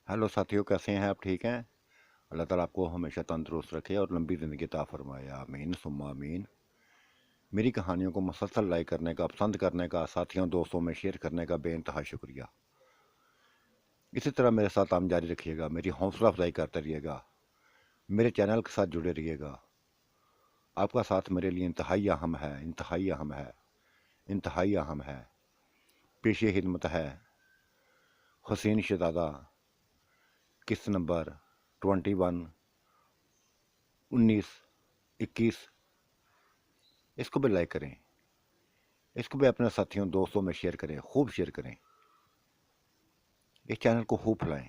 Hello साथियों, कैसे हैं आप? ठीक हैं? अल्लाह ताला आपको हमेशा तंदुरुस्त रखे और लंबी ज़िंदगी अता फरमाए, आमीन सुम्मा आमीन। मेरी कहानियों को मुसलसल लाइक करने का, पसंद करने का, साथियों दोस्तों में शेयर करने का बेइंतहा शुक्रिया। इसी तरह मेरे साथ काम जारी रखिएगा, मेरी हौसला अफजाई करते रहिएगा, मेरे चैनल के साथ जुड़े रहिएगा। आपका साथ मेरे लिए इंतहाई अहम है, इंतहाई अहम है, इंतहाई अहम है। पेशे खिदमत है हुसैन शहजादा, किस्त नंबर 21 19 21। इसको भी लाइक करें, इसको भी अपने साथियों दोस्तों में शेयर करें, खूब शेयर करें। इस चैनल को खूब फैलाएं,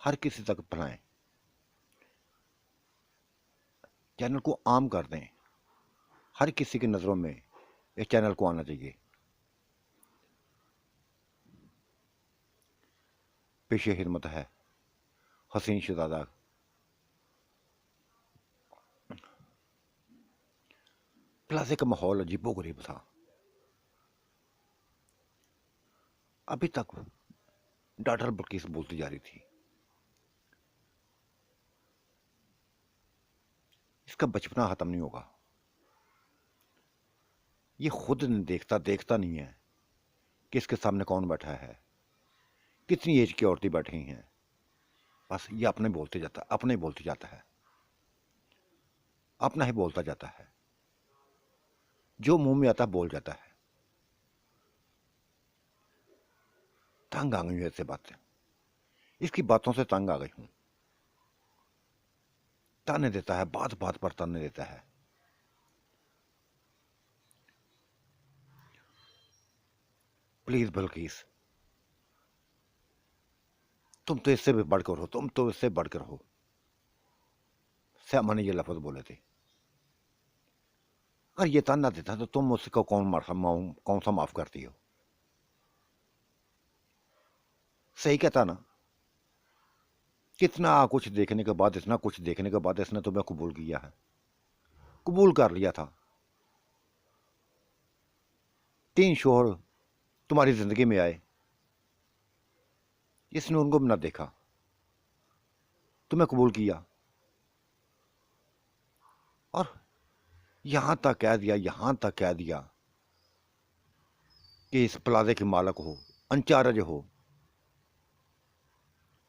हर किसी तक फैलाएं। चैनल को आम कर दें, हर किसी की नज़रों में इस चैनल को आना चाहिए। पेशे खिदमत है हसीन शहजादा। प्लाजे का माहौल अजीबोगरीब था। अभी तक डॉक्टर बल्किस बोलती जा रही थी, इसका बचपना खत्म नहीं होगा। ये खुद देखता देखता नहीं है कि इसके सामने कौन बैठा है, कितनी एज की औरतें बैठी हैं। बस ये अपने बोलते जाता है, अपने बोलते जाता है, अपना ही बोलता जाता है, जो मुंह में आता बोल जाता है। तंग आ गई हूं ऐसे बातें, इसकी बातों से तंग आ गई हूं। ताने देता है, बात बात पर ताने देता है। प्लीज बल्किस, तुम तो इससे भी बढ़कर हो, तुम तो इससे बढ़कर हो। श्यामा ने ये लफ्ज बोले थे। अगर ये ताना देता तो तुम उसको कौन सा माफ करती हो? सही कहता ना? कितना कुछ देखने के बाद, इतना कुछ देखने के बाद इसने तुम्हें कबूल किया है, कबूल कर लिया था। 3 शोहर तुम्हारी जिंदगी में आए, इसने उनको भी ना देखा, तुम्हें कबूल किया। और यहां तक कह दिया, यहां तक कह दिया कि इस प्लाजे के मालक हो, इंचार्ज हो।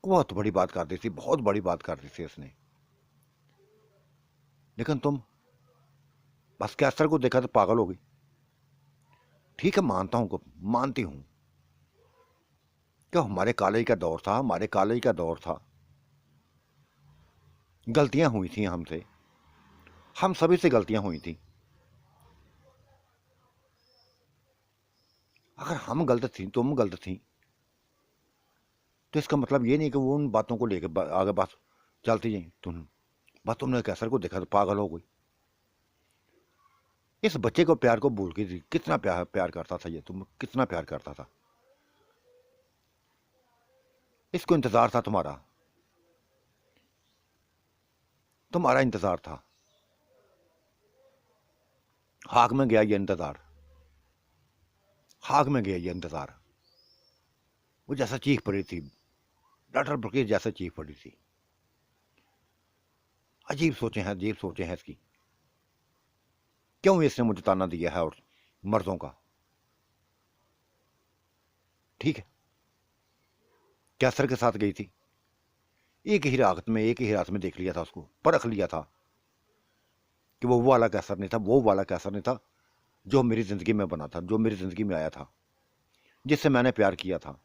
बहुत बड़ी बात कर दी थी, बहुत बड़ी बात कर दी थी इसने। लेकिन तुम बस कैसर को देखा तो पागल हो गई। ठीक है, मानता हूं, मानती हूं कि हमारे कॉलेज का दौर था, हमारे कॉलेज का दौर था, गलतियां हुई थी हमसे, हम सभी से गलतियां हुई थी। अगर हम गलत थी, तुम गलत थी, तो इसका मतलब ये नहीं कि वो उन बातों को लेकर आगे बात चलती जाए। बस तुमने कैसर को देखा तो पागल हो गई। इस बच्चे को प्यार को भूल गई थी। कितना प्यार प्यार करता था ये, तुम कितना प्यार करता था। इसको इंतजार था तुम्हारा, तुम्हारा इंतजार था। हाक में गया ये इंतजार, हाक में गया ये इंतजार। वो जैसा चीख पड़ी थी, डॉक्टर बल्किस जैसे चीख पड़ी थी। अजीब सोचे हैं, अजीब सोचे हैं इसकी। क्यों इसने मुझे ताना दिया है? और मर्दों का ठीक है, कैसर के साथ गई थी, एक ही रात में, एक ही रात में देख लिया था उसको, परख लिया था कि वो वाला कैसर नहीं था, वो वाला कैसर नहीं था जो मेरी जिंदगी में बना था, जो मेरी जिंदगी में आया था, जिससे मैंने प्यार किया था,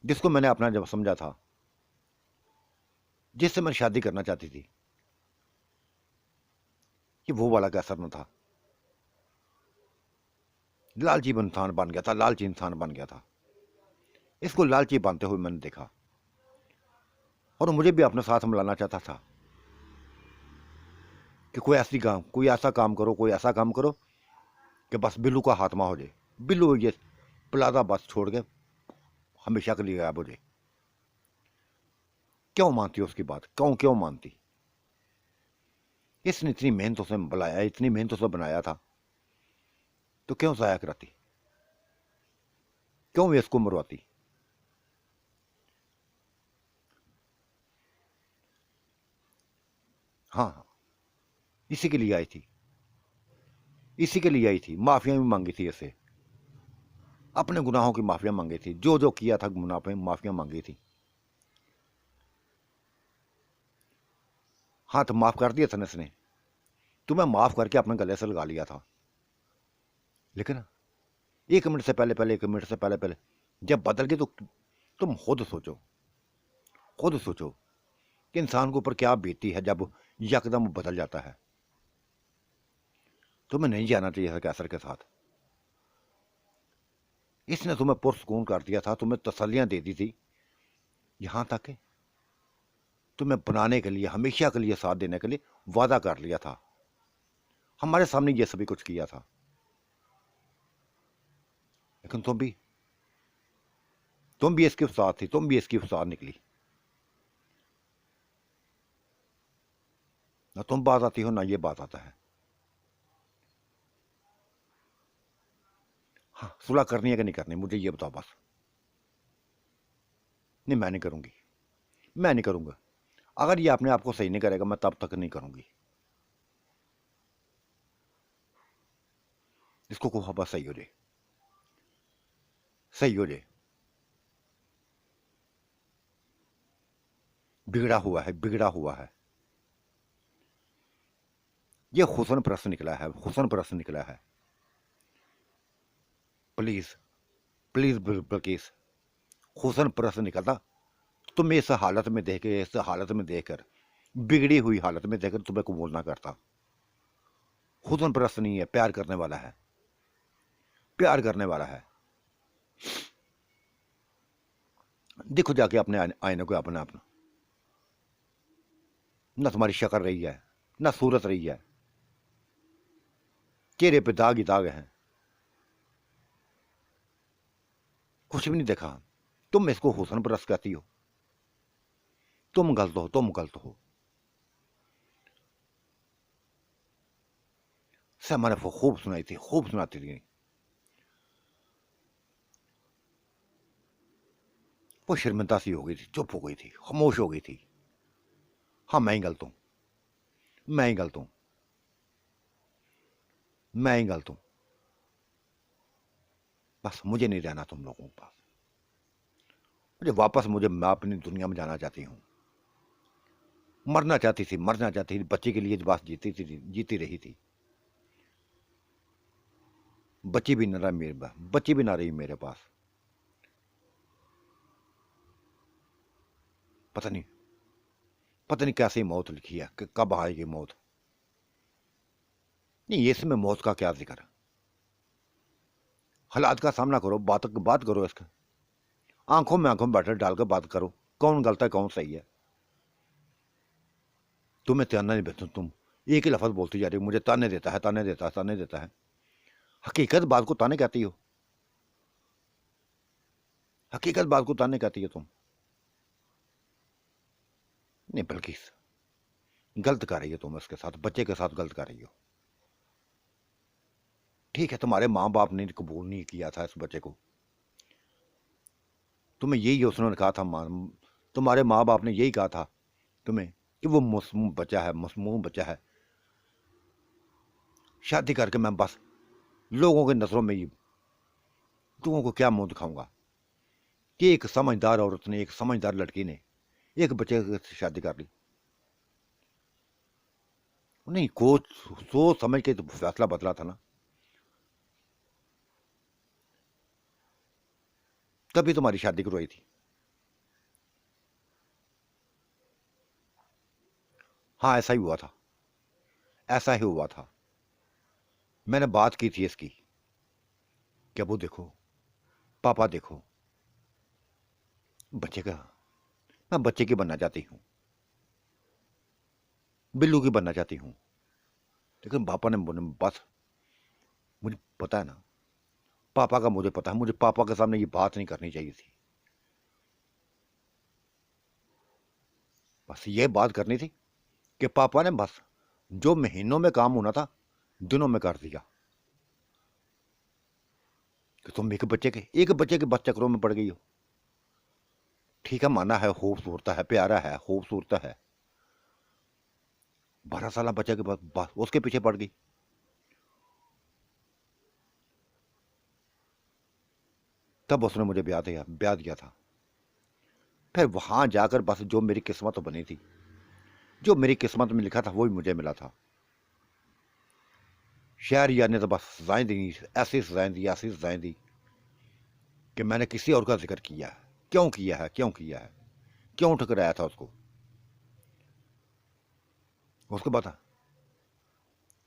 जिसको मैंने अपना जब समझा था, जिससे मैं शादी करना चाहती थी। कि वो वाला कैसर न था। लालची इंसान बन गया था, लालची इंसान बन गया था। इसको लालची बनते हुए मैंने देखा, और मुझे भी अपने साथ मिलाना चाहता था कि कोई ऐसा काम करो, कोई ऐसा काम करो कि बस बिल्लू का हाथमा हो जाए, बिल्लू ये प्लाजा बस छोड़ के हमेशा के लिए गायब हो जाए। क्यों मानती उसकी बात? क्यों क्यों मानती? इसने इतनी मेहनतों से बुलाया, इतनी मेहनतों से बनाया था, तो क्यों जाया कराती? क्यों इसको मरवाती? हाँ हाँ, इसी के लिए आई थी, इसी के लिए आई थी। माफिया भी मांगी थी ऐसे, अपने गुनाहों की माफिया मांगी थी, जो जो किया था गुनाह माफिया मांगी थी। हाँ तो माफ कर दिया था ना इसने, तुम्हें माफ करके अपने गले से लगा लिया था। लेकिन 1 मिनट से पहले पहले 1 मिनट से पहले पहले जब बदल गई तो तुम खुद सोचो, खुद सोचो कि इंसान के ऊपर क्या बीतती है जब यकदम बदल जाता है। तुम्हें नहीं जाना चाहिए था कैसर के साथ। इसने तुम्हें पुरस्कून कर दिया था, तुम्हें तसल्लियां दे दी थी, यहां तक कि तुम्हें बनाने के लिए, हमेशा के लिए साथ देने के लिए वादा कर लिया था। हमारे सामने ये सभी कुछ किया था, लेकिन तुम भी इसके साथ थी, तुम भी इसकी साथ निकली। ना तुम बात आती हो ना ये बात आता है। हाँ, सुलह करनी है कि नहीं करनी मुझे ये बताओ बस। नहीं, मैं नहीं करूंगी, मैं नहीं करूंगा। अगर ये अपने आप को सही नहीं करेगा मैं तब तक नहीं करूंगी। इसको को बस सही हो जाए, सही हो जाए। बिगड़ा हुआ है, बिगड़ा हुआ है। ये हुसन परस्त निकला है, हुसन परस्त निकला है। प्लीज, प्लीज बल्किस, हुसन परस्त निकलता तुम्हें इस हालत में देख के, इस हालत में देखकर, बिगड़ी हुई हालत में देखकर तुम्हें कबूल ना करता। हुसन परस्त नहीं है, प्यार करने वाला है, प्यार करने वाला है। देखो जाके अपने आईने को, अपने अपना। ना तुम्हारी शक्ल रही है, ना सूरत रही है, चेहरे पे दाग ही दाग हैं, कुछ भी नहीं देखा। तुम इसको हुसन परस्त कहती हो। तुम गलत हो, तुम गलत हो। से मैंने खूब सुनाई थी, खूब सुनाती थी। वो शर्मिंदा सी हो गई थी, चुप हो गई थी, खामोश हो गई थी। हाँ, मैं ही गलत हूं, मैं ही गलत हूं, मैं ही गलत हूं। बस मुझे नहीं रहना तुम लोगों के पास, मुझे वापस, मैं अपनी दुनिया में जाना चाहती हूँ। मरना चाहती थी, मरना चाहती थी, बच्चे के लिए बस जीती थी, जीती रही थी। बच्ची भी न रहा मेरे पास, बच्ची भी ना रही मेरे पास। पता नहीं, पता नहीं कैसी मौत लिखी है कि कब आएगी मौत। नहीं, इसमें मौत का क्या जिक्र। हालात का सामना करो, बात करो इसका, आंखों में आंखों में बैठे डालकर बात करो, कौन गलत है कौन सही है। तुम्हें ताना नहीं बेचूं, तुम एक ही लफज बोलती जा रही हो, मुझे ताने देता है, ताने देता है, ताने देता है। हकीकत बात को ताने कहती हो, हकीकत बात को ताने कहती हो तुम। नहीं बल्कि गलत कर रही हो तुम, इसके साथ, बच्चे के साथ गलत कर रही हो। ठीक है, तुम्हारे माँ बाप ने कबूल नहीं किया था इस बच्चे को, तुम्हें यही उन्होंने कहा था, तुम्हारे माँ बाप ने यही कहा था तुम्हें कि वो मासूम बच्चा है, मासूम बच्चा है, शादी करके मैं बस लोगों की नजरों में ही लोगों को क्या मुंह दिखाऊंगा कि एक समझदार औरत ने, एक समझदार लड़की ने एक बच्चे से शादी कर ली। नहीं, को सोच समझ के तो फैसला बदला था ना, तभी तुम्हारी शादी करवाई थी। हाँ, ऐसा ही हुआ था, ऐसा ही हुआ था। मैंने बात की थी इसकी कि वो देखो, पापा देखो, बच्चे का, मैं बच्चे की बनना चाहती हूँ, बिल्लू की बनना चाहती हूँ। लेकिन पापा ने बस, मुझे पता है ना, पापा का मुझे पता है, मुझे पापा के सामने ये बात नहीं करनी चाहिए थी। बस ये बात करनी थी कि पापा ने बस जो महीनों में काम होना था दिनों में कर दिया, कि तुम एक बच्चे के बस चक्रों में पड़ गई हो। ठीक है, माना है, खूबसूरत है, प्यारा है, खूबसूरत है, 12 साल बच्चे के बाद उसके पीछे पड़ गई। तब उसने मुझे ब्याह दिया था। फिर वहां जाकर बस जो मेरी किस्मत बनी थी, जो मेरी किस्मत में लिखा था, वो भी मुझे मिला था। शहरिया ने तो बस सजाएं दी, ऐसी सजाएं दी, ऐसी सजाएं दी कि मैंने किसी और का जिक्र किया है। क्यों किया है, क्यों किया है, क्यों ठुकराया था उसको। उसके बाद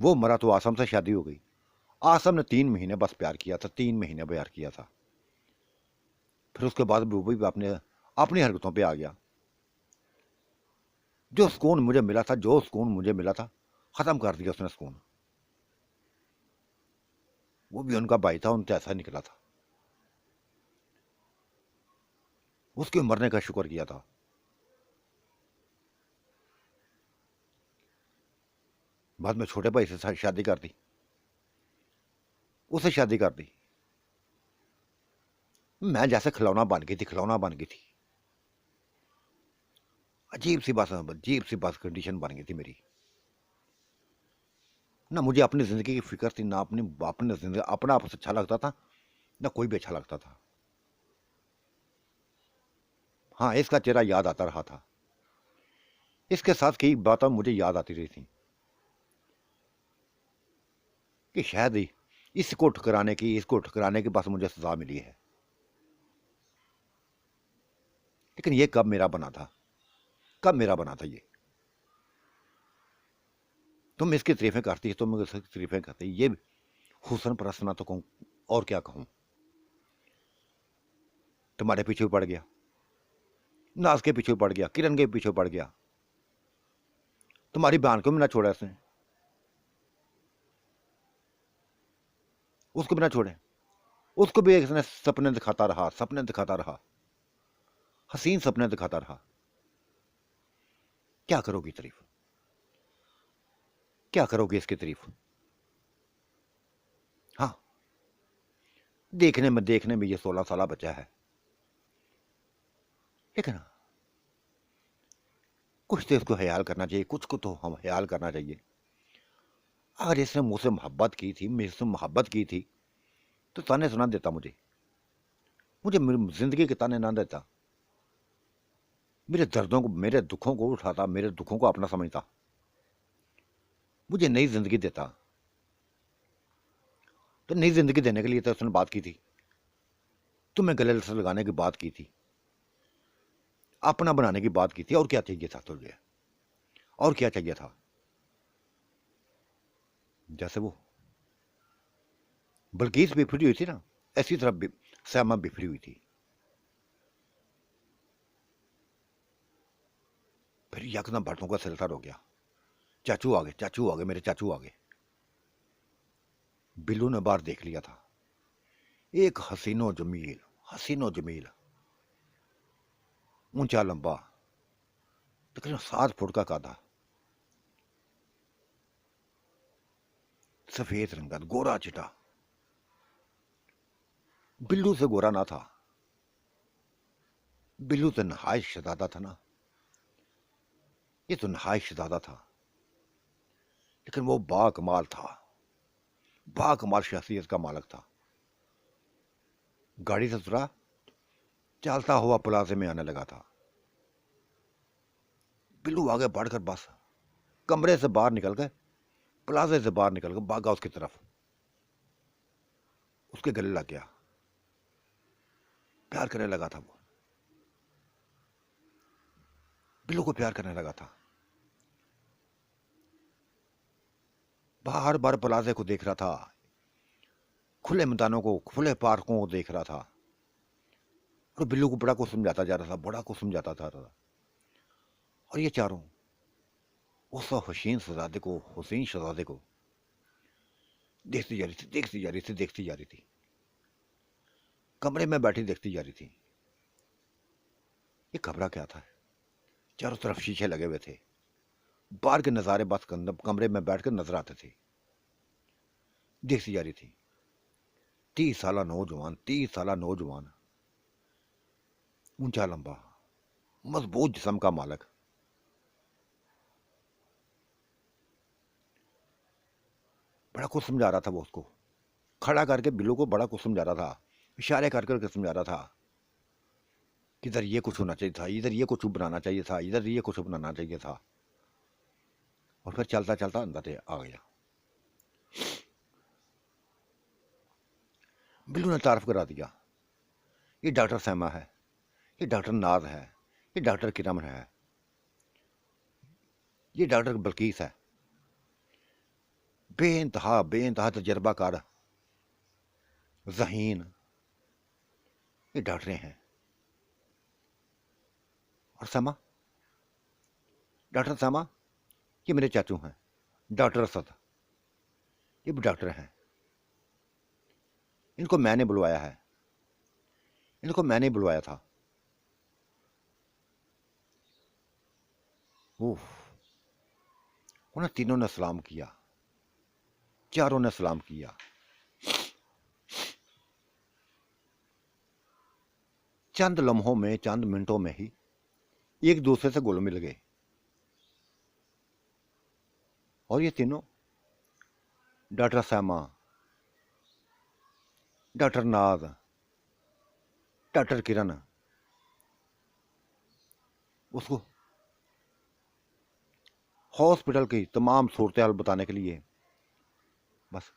वो मरा तो आसम से शादी हो गई। आसम ने 3 महीने बस प्यार किया था, 3 महीने प्यार किया था। फिर उसके बाद वो भी अपने अपनी हरकतों पे आ गया। जो सुकून मुझे मिला था, जो सुकून मुझे मिला था, खत्म कर दिया उसने सुकून। वो भी उनका भाई था, उनसे ऐसा निकला था। उसके मरने का शुक्र किया था। बाद में छोटे भाई से शादी कर दी, उसे शादी कर दी। मैं जैसे खिलौना बन गई थी, खिलौना बन गई थी। अजीब सी बात कंडीशन बन गई थी मेरी। ना मुझे अपनी जिंदगी की फिक्र थी, ना अपनी जिंदगी अपना आप अच्छा लगता था, ना कोई भी अच्छा लगता था। हाँ, इसका चेहरा याद आता रहा था। इसके साथ कई बातें मुझे याद आती रही थी कि शायद ही इसको ठुकराने की बस मुझे सजा मिली है। लेकिन ये कब मेरा बना था, कब मेरा बना था ये। तुम इसकी तारीफें करती है, तुम इसकी तारीफें करती, ये हुस्न परस्त ना तो कहूं और क्या कहूं। तुम्हारे पीछे पड़ गया, नाज के पीछे पड़ गया, किरण के पीछे पड़ गया, तुम्हारी बहन को भी ना छोड़ा इसने, उसको भी ना छोड़े। उसको भी इसने सपने दिखाता रहा, सपने दिखाता रहा, हसीन सपने दिखाता रहा। क्या करोगी तारीफ, क्या करोगे इसकी तारीफ। हाँ, देखने में ये 16 साल बच्चा है, लेकिन कुछ तो इसको ख्याल करना चाहिए, कुछ को तो हम ख्याल करना चाहिए। अगर इसने मुझसे मोहब्बत की थी, मुझसे मोहब्बत की थी, तो ताने सुना देता मुझे, मुझे मेरी जिंदगी के ताने ना देता, मेरे दर्दों को, मेरे दुखों को उठाता, मेरे दुखों को अपना समझता, मुझे नई जिंदगी देता। तो नई जिंदगी देने के लिए तो उसने बात की थी, तुम्हें गले से लगाने की बात की थी, अपना बनाने की बात की थी। और क्या चाहिए था तुझे, और क्या चाहिए था। जैसे वो बल्कीस बिफरी हुई थी ना, ऐसी तरह सैमा बिफरी हुई थी। फिर यकदम भट्टों का सिलसिला हो गया। चाचू आ गए, चाचू आ गए, मेरे चाचू आ गए। बिल्लू ने बाहर देख लिया था, एक हसीनो जमील, ऊंचा लंबा, तकरीबन 7 फुट का कादा, सफेद रंगत, गोरा चिटा। बिल्लू से गोरा ना था, बिल्लू तो नहायत शहजादा था ना, ये तो नहायत शहजादा था। लेकिन वो बाकमाल था, बाकमाल शख्सियत का मालिक था। गाड़ी से उतरा, चलता हुआ प्लाजे में आने लगा था। बिल्लू आगे बढ़कर बस कमरे से बाहर निकल गए, प्लाजे से बाहर निकल गए, भागा उसकी तरफ, उसके गले लग गया, प्यार करने लगा था। वो बिल्लू को प्यार करने लगा था। बाहर बार प्लाजे को देख रहा था, खुले मैदानों को, खुले पार्कों को देख रहा था। और बिल्लू को बड़ा कुछ समझाता जा रहा था, बड़ा कुछ समझाता था। और ये चारों उस हुसैन शहजादे को देखती जा रही थी, देखती जा रही थी, देखती जा रही थी, कमरे में बैठी देखती जा रही थी। ये घबरा क्या था, चारों तरफ शीशे लगे हुए थे, बाहर के नज़ारे बस कमरे में बैठकर नजर आते थे। देखती जा रही थी। 30 साल नौजवान, ऊंचा लंबा, मजबूत जिस्म का मालिक, बड़ा कुछ समझा रहा था वो उसको, खड़ा करके बिल्लू को बड़ा कुछ समझा रहा था, इशारे कर करके समझा रहा था कि इधर ये कुछ होना चाहिए था, इधर ये कुछ बनाना चाहिए था, इधर ये कुछ बनाना चाहिए था। और फिर चलता चलता अंदर आ गया। बिल्लू ने तारीफ करा दिया, ये डॉक्टर सैमा है, ये डॉक्टर नाज है, ये डॉक्टर किरम है, ये डॉक्टर बल्कीस है, बेइंतहा बेइंतहा तजर्बाकार ज़हीन ये डॉक्टरें हैं। और सैमा, डॉक्टर सैमा, ये मेरे चाचू हैं, डॉक्टर असद, ये भी डॉक्टर हैं। इनको मैंने बुलवाया है, इनको मैंने बुलवाया था। उफ, उन्हें तीनों ने सलाम किया, चारों ने सलाम किया। चंद लम्हों में, चंद मिनटों में ही एक दूसरे से घुल मिल गए। और ये तीनों, डॉक्टर सैमा, डॉक्टर नाज, डॉक्टर किरण, उसको हॉस्पिटल की तमाम सूरत हाल बताने के लिए बस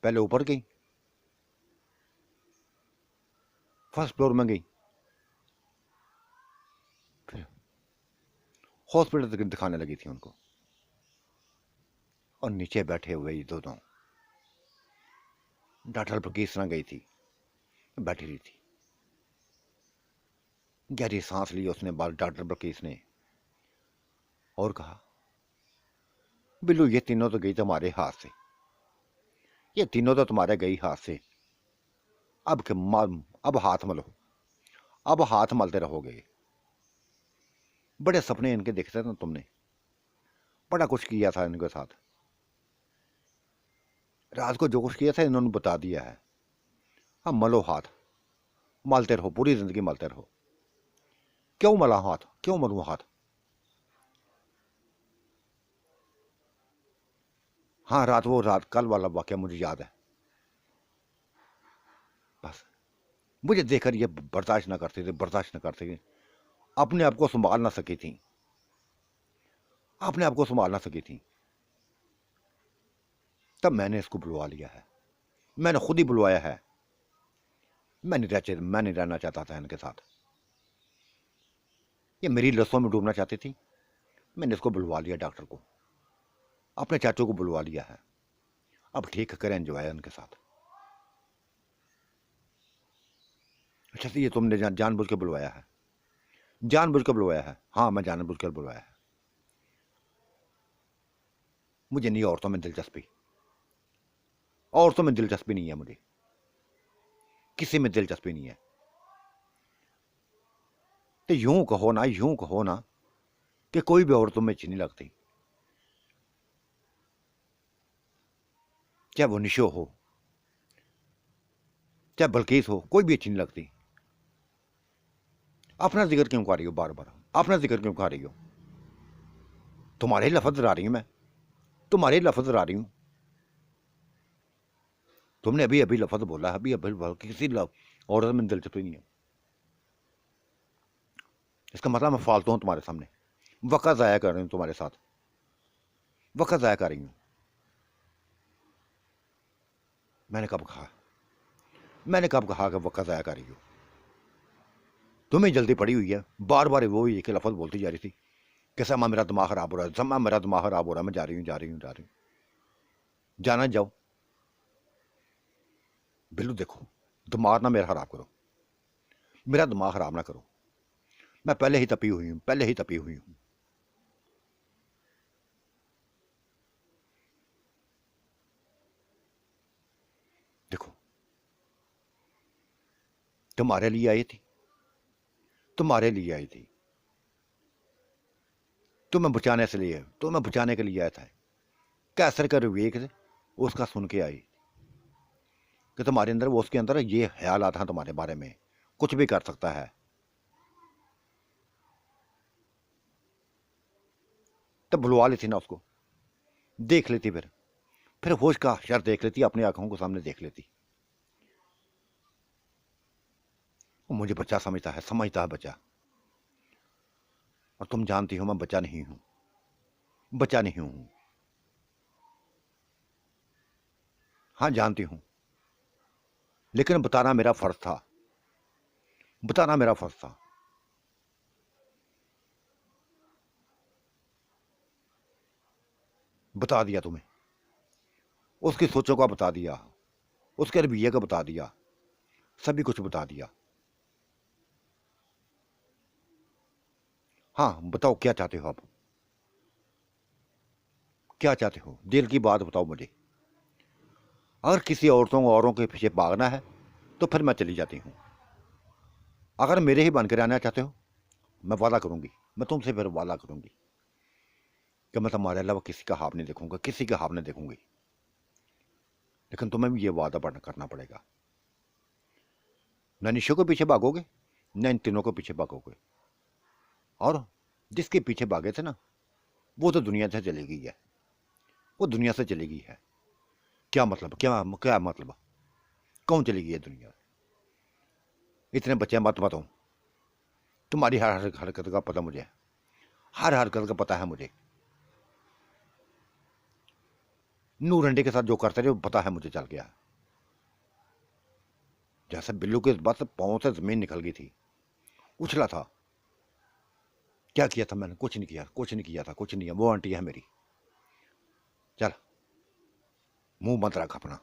पहले ऊपर गई, फर्स्ट फ्लोर में गई, फिर हॉस्पिटल दिखाने लगी थी उनको। और नीचे बैठे हुए ये दोनों, डॉक्टर बल्कीस ना गई थी, बैठी रही थी। गहरी सांस ली उसने, बाल डॉक्टर बल्कीस ने, और कहा, बिल्लू ये तीनों तो गई तुम्हारे हाथ से, ये तीनों तो तुम्हारे गई हाथ से। अब के अब हाथ मलो, अब हाथ मलते रहोगे। बड़े सपने इनके देखते ना तुमने, बड़ा कुछ किया था इनके साथ, रात को जो कुछ किया था इन्होंने बता दिया है। अब मलो हाथ, मलते रहो, पूरी जिंदगी मलते रहो। क्यों मला हाथ, क्यों मलूं हाथ? हाँ, रात कल वाला वाक्य मुझे याद है। बस मुझे देखकर ये बर्दाश्त ना करते थे, बर्दाश्त ना करते थे। अपने आप को संभाल ना सकी थी, अपने आप को संभाल ना सकी थी। तब मैंने इसको बुलवा लिया है, मैंने खुद ही बुलवाया है। मैं नहीं रहना चाहता था इनके साथ, ये मेरी लस्सों में डूबना चाहती थी। मैंने इसको बुलवा लिया, डॉक्टर को, अपने चाचू को बुलवा लिया है। अब ठीक करें, एंजॉय उनके साथ। अच्छा, तो ये तुमने जानबूझ के बुलवाया है, जानबूझ के बुलवाया है? हाँ, मैं जानबूझ कर बुलवाया है। मुझे नहीं औरतों में दिलचस्पी, औरतों में दिलचस्पी नहीं है मुझे, किसी में दिलचस्पी नहीं है। तो यूं कहो ना कि कोई भी औरतों में अच्छी नहीं लगती, चाहे वो निशो हो, चाहे बल्कीस हो, कोई भी अच्छी नहीं लगती। अपना जिक्र क्यों कर रही हो बार बार, अपना जिक्र क्यों कर रही हो? तुम्हारे लफ्ज ला रही हूं मैं, तुम्हारे लफ्ज ला रही हूं। तुमने अभी अभी लफ्ज बोला, अभी अभी किसी औरत में दिलचस्पी नहीं है। इसका मतलब मैं फालतू हूं तुम्हारे सामने, वक़्त ज़ाया कर रही हूं तुम्हारे साथ, वक़्त ज़ाया कर रही हूं। मैंने कब कहा, मैंने कब कहा कि वक़्त ज़ाया कर रही हो? तुम्हें जल्दी पड़ी हुई है, बार बार वो एक ही लफ्ज बोलती जा रही थी कि समा मेरा दिमाग खराब हो रहा है, समा मेरा दिमाग खराब हो रहा है, मैं जा रही हूँ, जा रही हूँ, जा रही हूँ। जाना जाओ बिल्लू, देखो दिमाग ना मेरा खराब करो, मेरा दिमाग खराब ना करो। मैं पहले ही तपी हुई हूं, पहले ही तपी हुई हूं। देखो, तुम्हारे लिए आई थी, तुम्हारे लिए आई थी, तुम्हें बचाने से लिए, तुम्हें बचाने के लिए आया था। कैसर का विवेक से उसका सुन के आई कि तुम्हारे अंदर, वो उसके अंदर ये ख्याल आता है तुम्हारे बारे में, कुछ भी कर सकता है। तब बुलवा ली थी ना उसको, देख लेती, फिर फिर होश का शर देख लेती, अपनी आंखों को सामने देख लेती। वो मुझे बच्चा समझता है बच्चा। और तुम जानती हो मैं बच्चा नहीं हूं, बच्चा नहीं हूं। हाँ जानती हूं, लेकिन बताना मेरा फर्ज था, बताना मेरा फर्ज था। बता दिया तुम्हें, उसकी सोचों का बता दिया, उसके रवैये का बता दिया, सभी कुछ बता दिया। हाँ बताओ क्या चाहते हो आप, क्या चाहते हो, दिल की बात बताओ मुझे। अगर किसी औरों के पीछे भागना है तो फिर मैं चली जाती हूँ। अगर मेरे ही बन कर रहना चाहते हो, मैं वादा करूंगी, मैं तुमसे फिर वादा करूंगी कि मैं तुम्हारे अलावा किसी का हाथ नहीं देखूंगा, किसी का हाथ नहीं देखूंगी। लेकिन तुम्हें भी ये वादा करना पड़ेगा, न निशो के पीछे भागोगे, न इन तीनों के पीछे भागोगे। और जिसके पीछे भागे थे ना, वो तो दुनिया से चली गई है, वो दुनिया से चली गई है। क्या मतलब, क्या क्या मतलब, कौन चली गई है दुनिया। इतने बच्चे मत बताओ, तुम्हारी हर हरकत का पता मुझे है, हर हरकत का पता है मुझे। नूर अंडे के साथ जो करते रहे वो पता है मुझे, चल गया। जैसे बिल्लू के बस पांव से जमीन निकल गई थी, उछला था। क्या किया था मैंने, कुछ नहीं किया, कुछ नहीं किया था, कुछ नहीं है। वो आंटी है मेरी। चल मुंह मत रख अपना,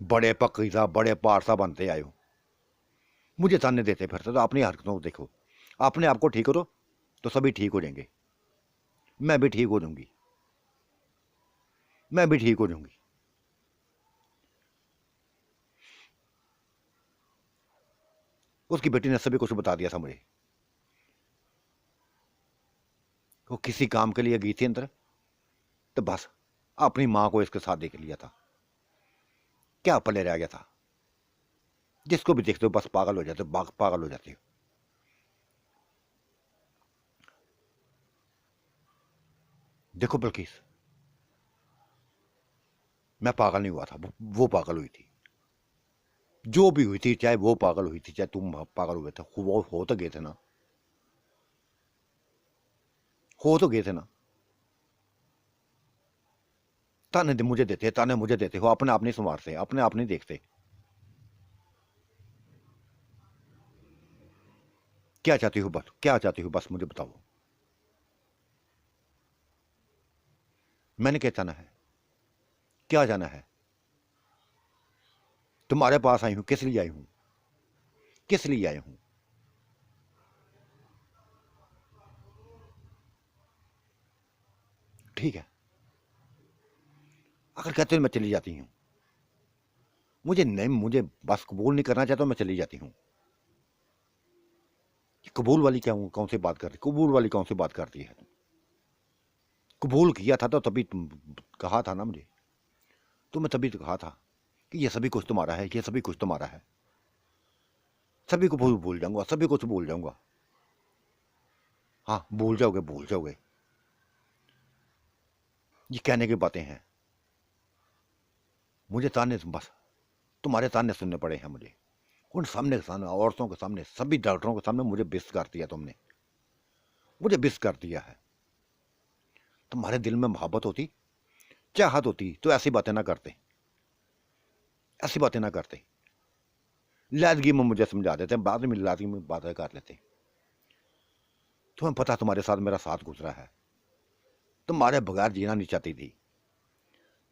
बड़े पकीजा बड़े पारसा बनते आयो, मुझे ताने देते फिरते। तो अपनी हरकतों को देखो, अपने आप को ठीक करो तो सभी ठीक हो जाएंगे। मैं भी ठीक हो जाऊंगी, मैं भी ठीक हो जाऊंगी। उसकी बेटी ने सभी कुछ बता दिया था मुझे। वो किसी काम के लिए गई थी अंदर, तो बस अपनी मां को इसके साथ देख लिया था। क्या पले रह गया था। जिसको भी देखते हो बस पागल हो जाते हो, पागल हो जाते हो। देखो बल्किस, मैं पागल नहीं हुआ था, वो पागल हुई थी। जो भी हुई थी, चाहे वो पागल हुई थी, चाहे तुम पागल हुए थे, वो हो तो गए थे ना, हो तो गए थे ना। ताने मुझे देते, ताने मुझे देते हो, अपने आप नहीं संवारते, अपने आप नहीं देखते। क्या चाहती हो बस, क्या चाहती हो बस मुझे बताओ। मैंने क्या जाना है, क्या जाना है। तुम्हारे पास आई हूं, किस लिए आई हूं, किस लिए आई हूं। ठीक है, अगर कहते हो मैं चली जाती हूं, मुझे नहीं, मुझे बस कबूल नहीं करना चाहता, मैं चली जाती हूं। कबूल वाली क्या हूं, कौन सी बात करती, कबूल वाली कौन सी बात करती है। कबूल किया था तो तभी तुम कहा था ना मुझे, तुम्हें तभी तो कहा था कि ये सभी कुछ तुम्हारा है, ये सभी कुछ तुम्हारा है। सभी को भूल भूल जाऊंगा, सभी कुछ भूल जाऊंगा। हाँ भूल जाओगे, भूल जाओगे। ये कहने की बातें हैं। मुझे ताने, बस तुम्हारे ताने सुनने पड़े हैं मुझे। उन सामने के सामने, औरतों के सामने, सभी डॉक्टरों के सामने मुझे बिस्त कर दिया तुमने, मुझे बिस्त कर दिया है। तुम्हारे दिल में मोहब्बत होती, चाहत होती तो ऐसी बातें ना करते, ऐसी बातें ना करते। लादगी में मुझे समझा देते, बाद में लादगी में बातें कर लेते। तुम्हें पता तुम्हारे साथ मेरा साथ गुजरा है, तुम्हारे बगैर जीना नहीं चाहती थी,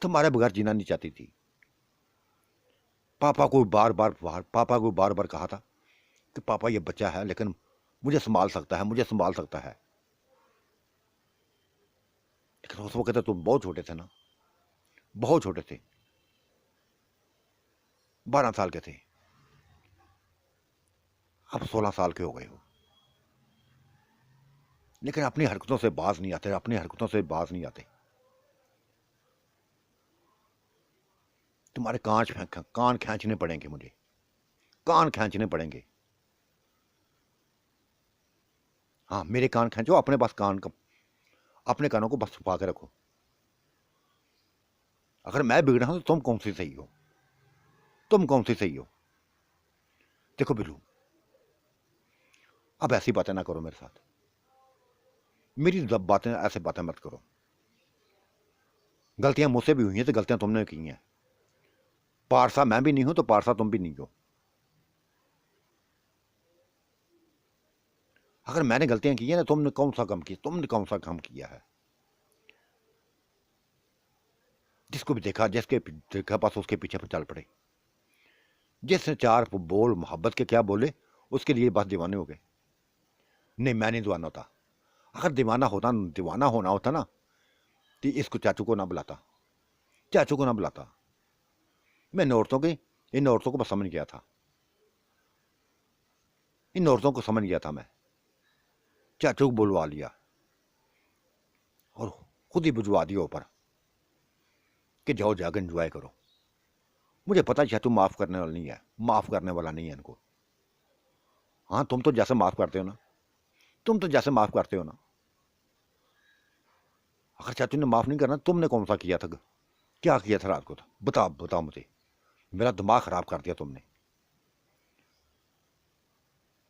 तुम्हारे बगैर जीना नहीं चाहती थी। पापा को बार बार कहा था कि पापा ये बच्चा है लेकिन मुझे संभाल सकता है, मुझे संभाल सकता है। लेकिन उस वक्त तुम बहुत छोटे थे ना, बहुत छोटे थे, 12 साल के थे। अब 16 साल के हो गए हो, लेकिन अपनी हरकतों से बाज नहीं आते, अपनी हरकतों से बाज नहीं आते। तुम्हारे कान खींचने पड़ेंगे मुझे, कान खींचने पड़ेंगे। हाँ मेरे कान खींचो, अपने पास कान का, अपने कानों को बस छुपा के रखो। अगर मैं बिगड़ा हूं तो तुम कौन सी सही हो? तुम कौन सी सही हो? देखो बिल्लू, अब ऐसी बातें ना करो मेरे साथ। मेरी जब बातें ऐसे बातें मत करो। गलतियां मुझसे भी हुई हैं तो गलतियां तुमने की हैं। पारसा मैं भी नहीं हूं तो पारसा तुम भी नहीं हो। अगर मैंने गलतियां की हैं ना, तुमने कौन सा कम किया? तुमने कौन सा कम किया है? जिसको भी देखा, जिसके देखा बस उसके पीछे पर चल पड़े। जिसने चार बोल मोहब्बत के क्या बोले, उसके लिए बस दीवाने हो गए। नहीं, मैं नहीं दीवाना होता। अगर दीवाना होना होता ना, तो इसको चाचू को ना बुलाता, चाचू को ना बुलाता। मैं इन औरतों को बस समझ गया था। इन औरतों को समझ गया था मैं। चाचू को बुलवा लिया और खुद ही भिजवा दिया ऊपर कि जाओ जाकर एंजॉय करो। मुझे पता चाचू माफ करने वाला नहीं है, माफ करने वाला नहीं है इनको। हाँ, तुम तो जैसे माफ करते हो ना, तुम तो जैसे माफ करते हो ना। अगर चाचू ने माफ नहीं करना, तुमने कौन सा किया था? क्या किया था रात को था? बताओ बताओ मुझे। मेरा दिमाग खराब कर दिया तुमने।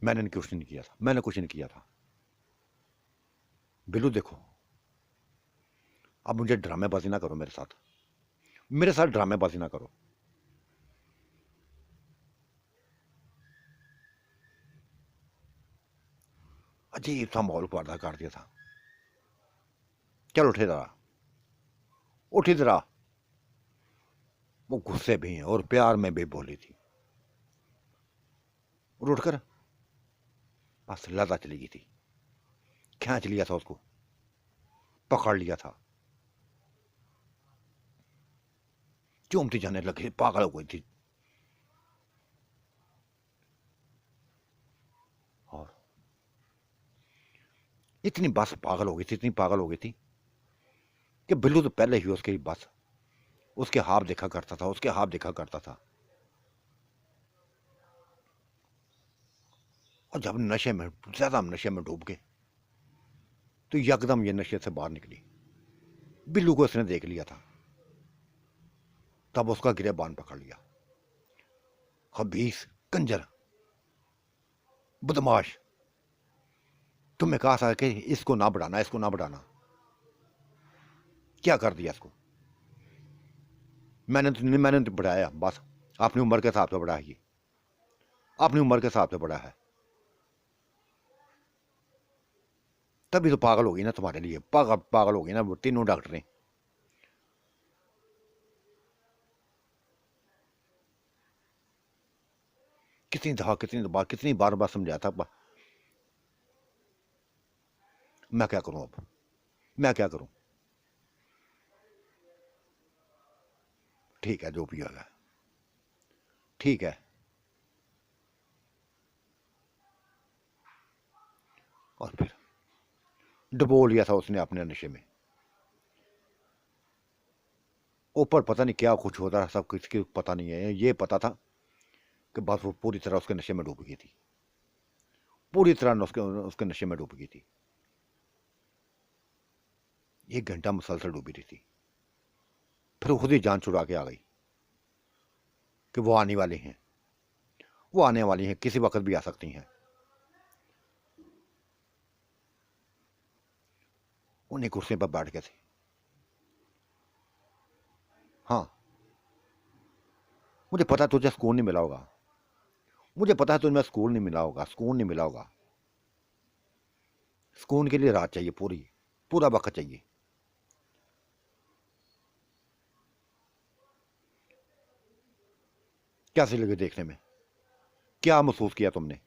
मैंने कुछ नहीं किया था, मैंने कुछ नहीं किया था। बिल्लू देखो, अब मुझे ड्रामेबाजी ना करो मेरे साथ। मेरे साथ ड्रामेबाजी ना करो। अजीब सा माहौल पैदा कर दिया था। चल उठे जरा, उठी जरा। वो गुस्से भी हैं और प्यार में भी बोली थी। और उठकर बस लता चली गई थी। खींच लिया था उसको, पकड़ लिया था। चूमती जाने लगी, पागल हो गई थी। और इतनी बस पागल हो गई थी, इतनी पागल हो गई थी कि बिल्लू तो पहले ही उसके बस उसके हाथ देखा करता था, उसके हाथ देखा करता था। और जब नशे में, ज्यादा नशे में डूब गए, तो यकदम ये नशे से बाहर निकली। बिल्लू को उसने देख लिया था, तब उसका गिरेबान पकड़ लिया। खबीस, कंजर, बदमाश, तुमने कहा था कि इसको ना बढ़ाना, इसको ना बढ़ाना। क्या कर दिया इसको? मैंने तो बढ़ाया बस। अपनी उम्र के हिसाब से बढ़ा है ये, अपनी उम्र के हिसाब से बढ़ा है। तभी तो पागल हो गई ना तुम्हारे लिए, पागल पागल हो गई ना वो तीनों डॉक्टरें। कितनी बार बार समझाया था। मैं क्या करूं अब? मैं क्या करूं? ठीक है, जो भी होगा ठीक है। और फिर डबो लिया था उसने अपने नशे में। ऊपर पता नहीं क्या कुछ होता रहा, सब कुछ की पता नहीं है। ये पता था कि बस वो पूरी तरह उसके नशे में डूब गई थी, पूरी तरह उसके उसके नशे में डूब गई थी। 1 घंटा मुसलसल डूबी रही थी। फिर खुद ही जान छुड़ा के आ गई कि वो आने वाले हैं, वो आने वाली हैं, किसी वक्त भी आ सकती हैं। उन्हीं कुर्सी पर बैठ गए थे। हाँ, मुझे पता है तुझे सुकून नहीं मिला होगा। मुझे पता है तुम्हें सुकून नहीं मिला होगा, सुकून नहीं मिला होगा। सुकून के लिए रात चाहिए, पूरी पूरा वक्त चाहिए। कैसे लगे देखने में? क्या महसूस किया तुमने?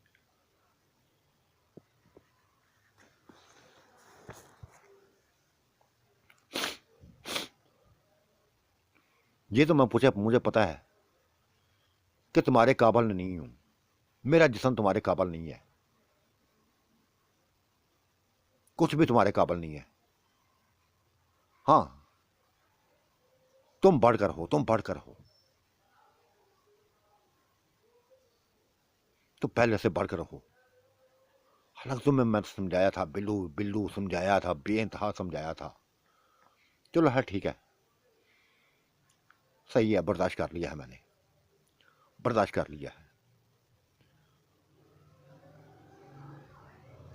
ये तो मैं पूछा, मुझे पता है कि तुम्हारे काबिल नहीं हूं। मेरा जिस्म तुम्हारे काबिल नहीं है, कुछ भी तुम्हारे काबिल नहीं है। हाँ, तुम बढ़कर हो, तुम बढ़कर हो। तुम पहले से बढ़कर हो। हालांकि तुम्हें मैं समझाया था, बिल्लू बिल्लू समझाया था, बेइंतहा समझाया था। चलो हाँ ठीक है, सही है, बर्दाश्त कर लिया है मैंने, बर्दाश्त कर लिया है।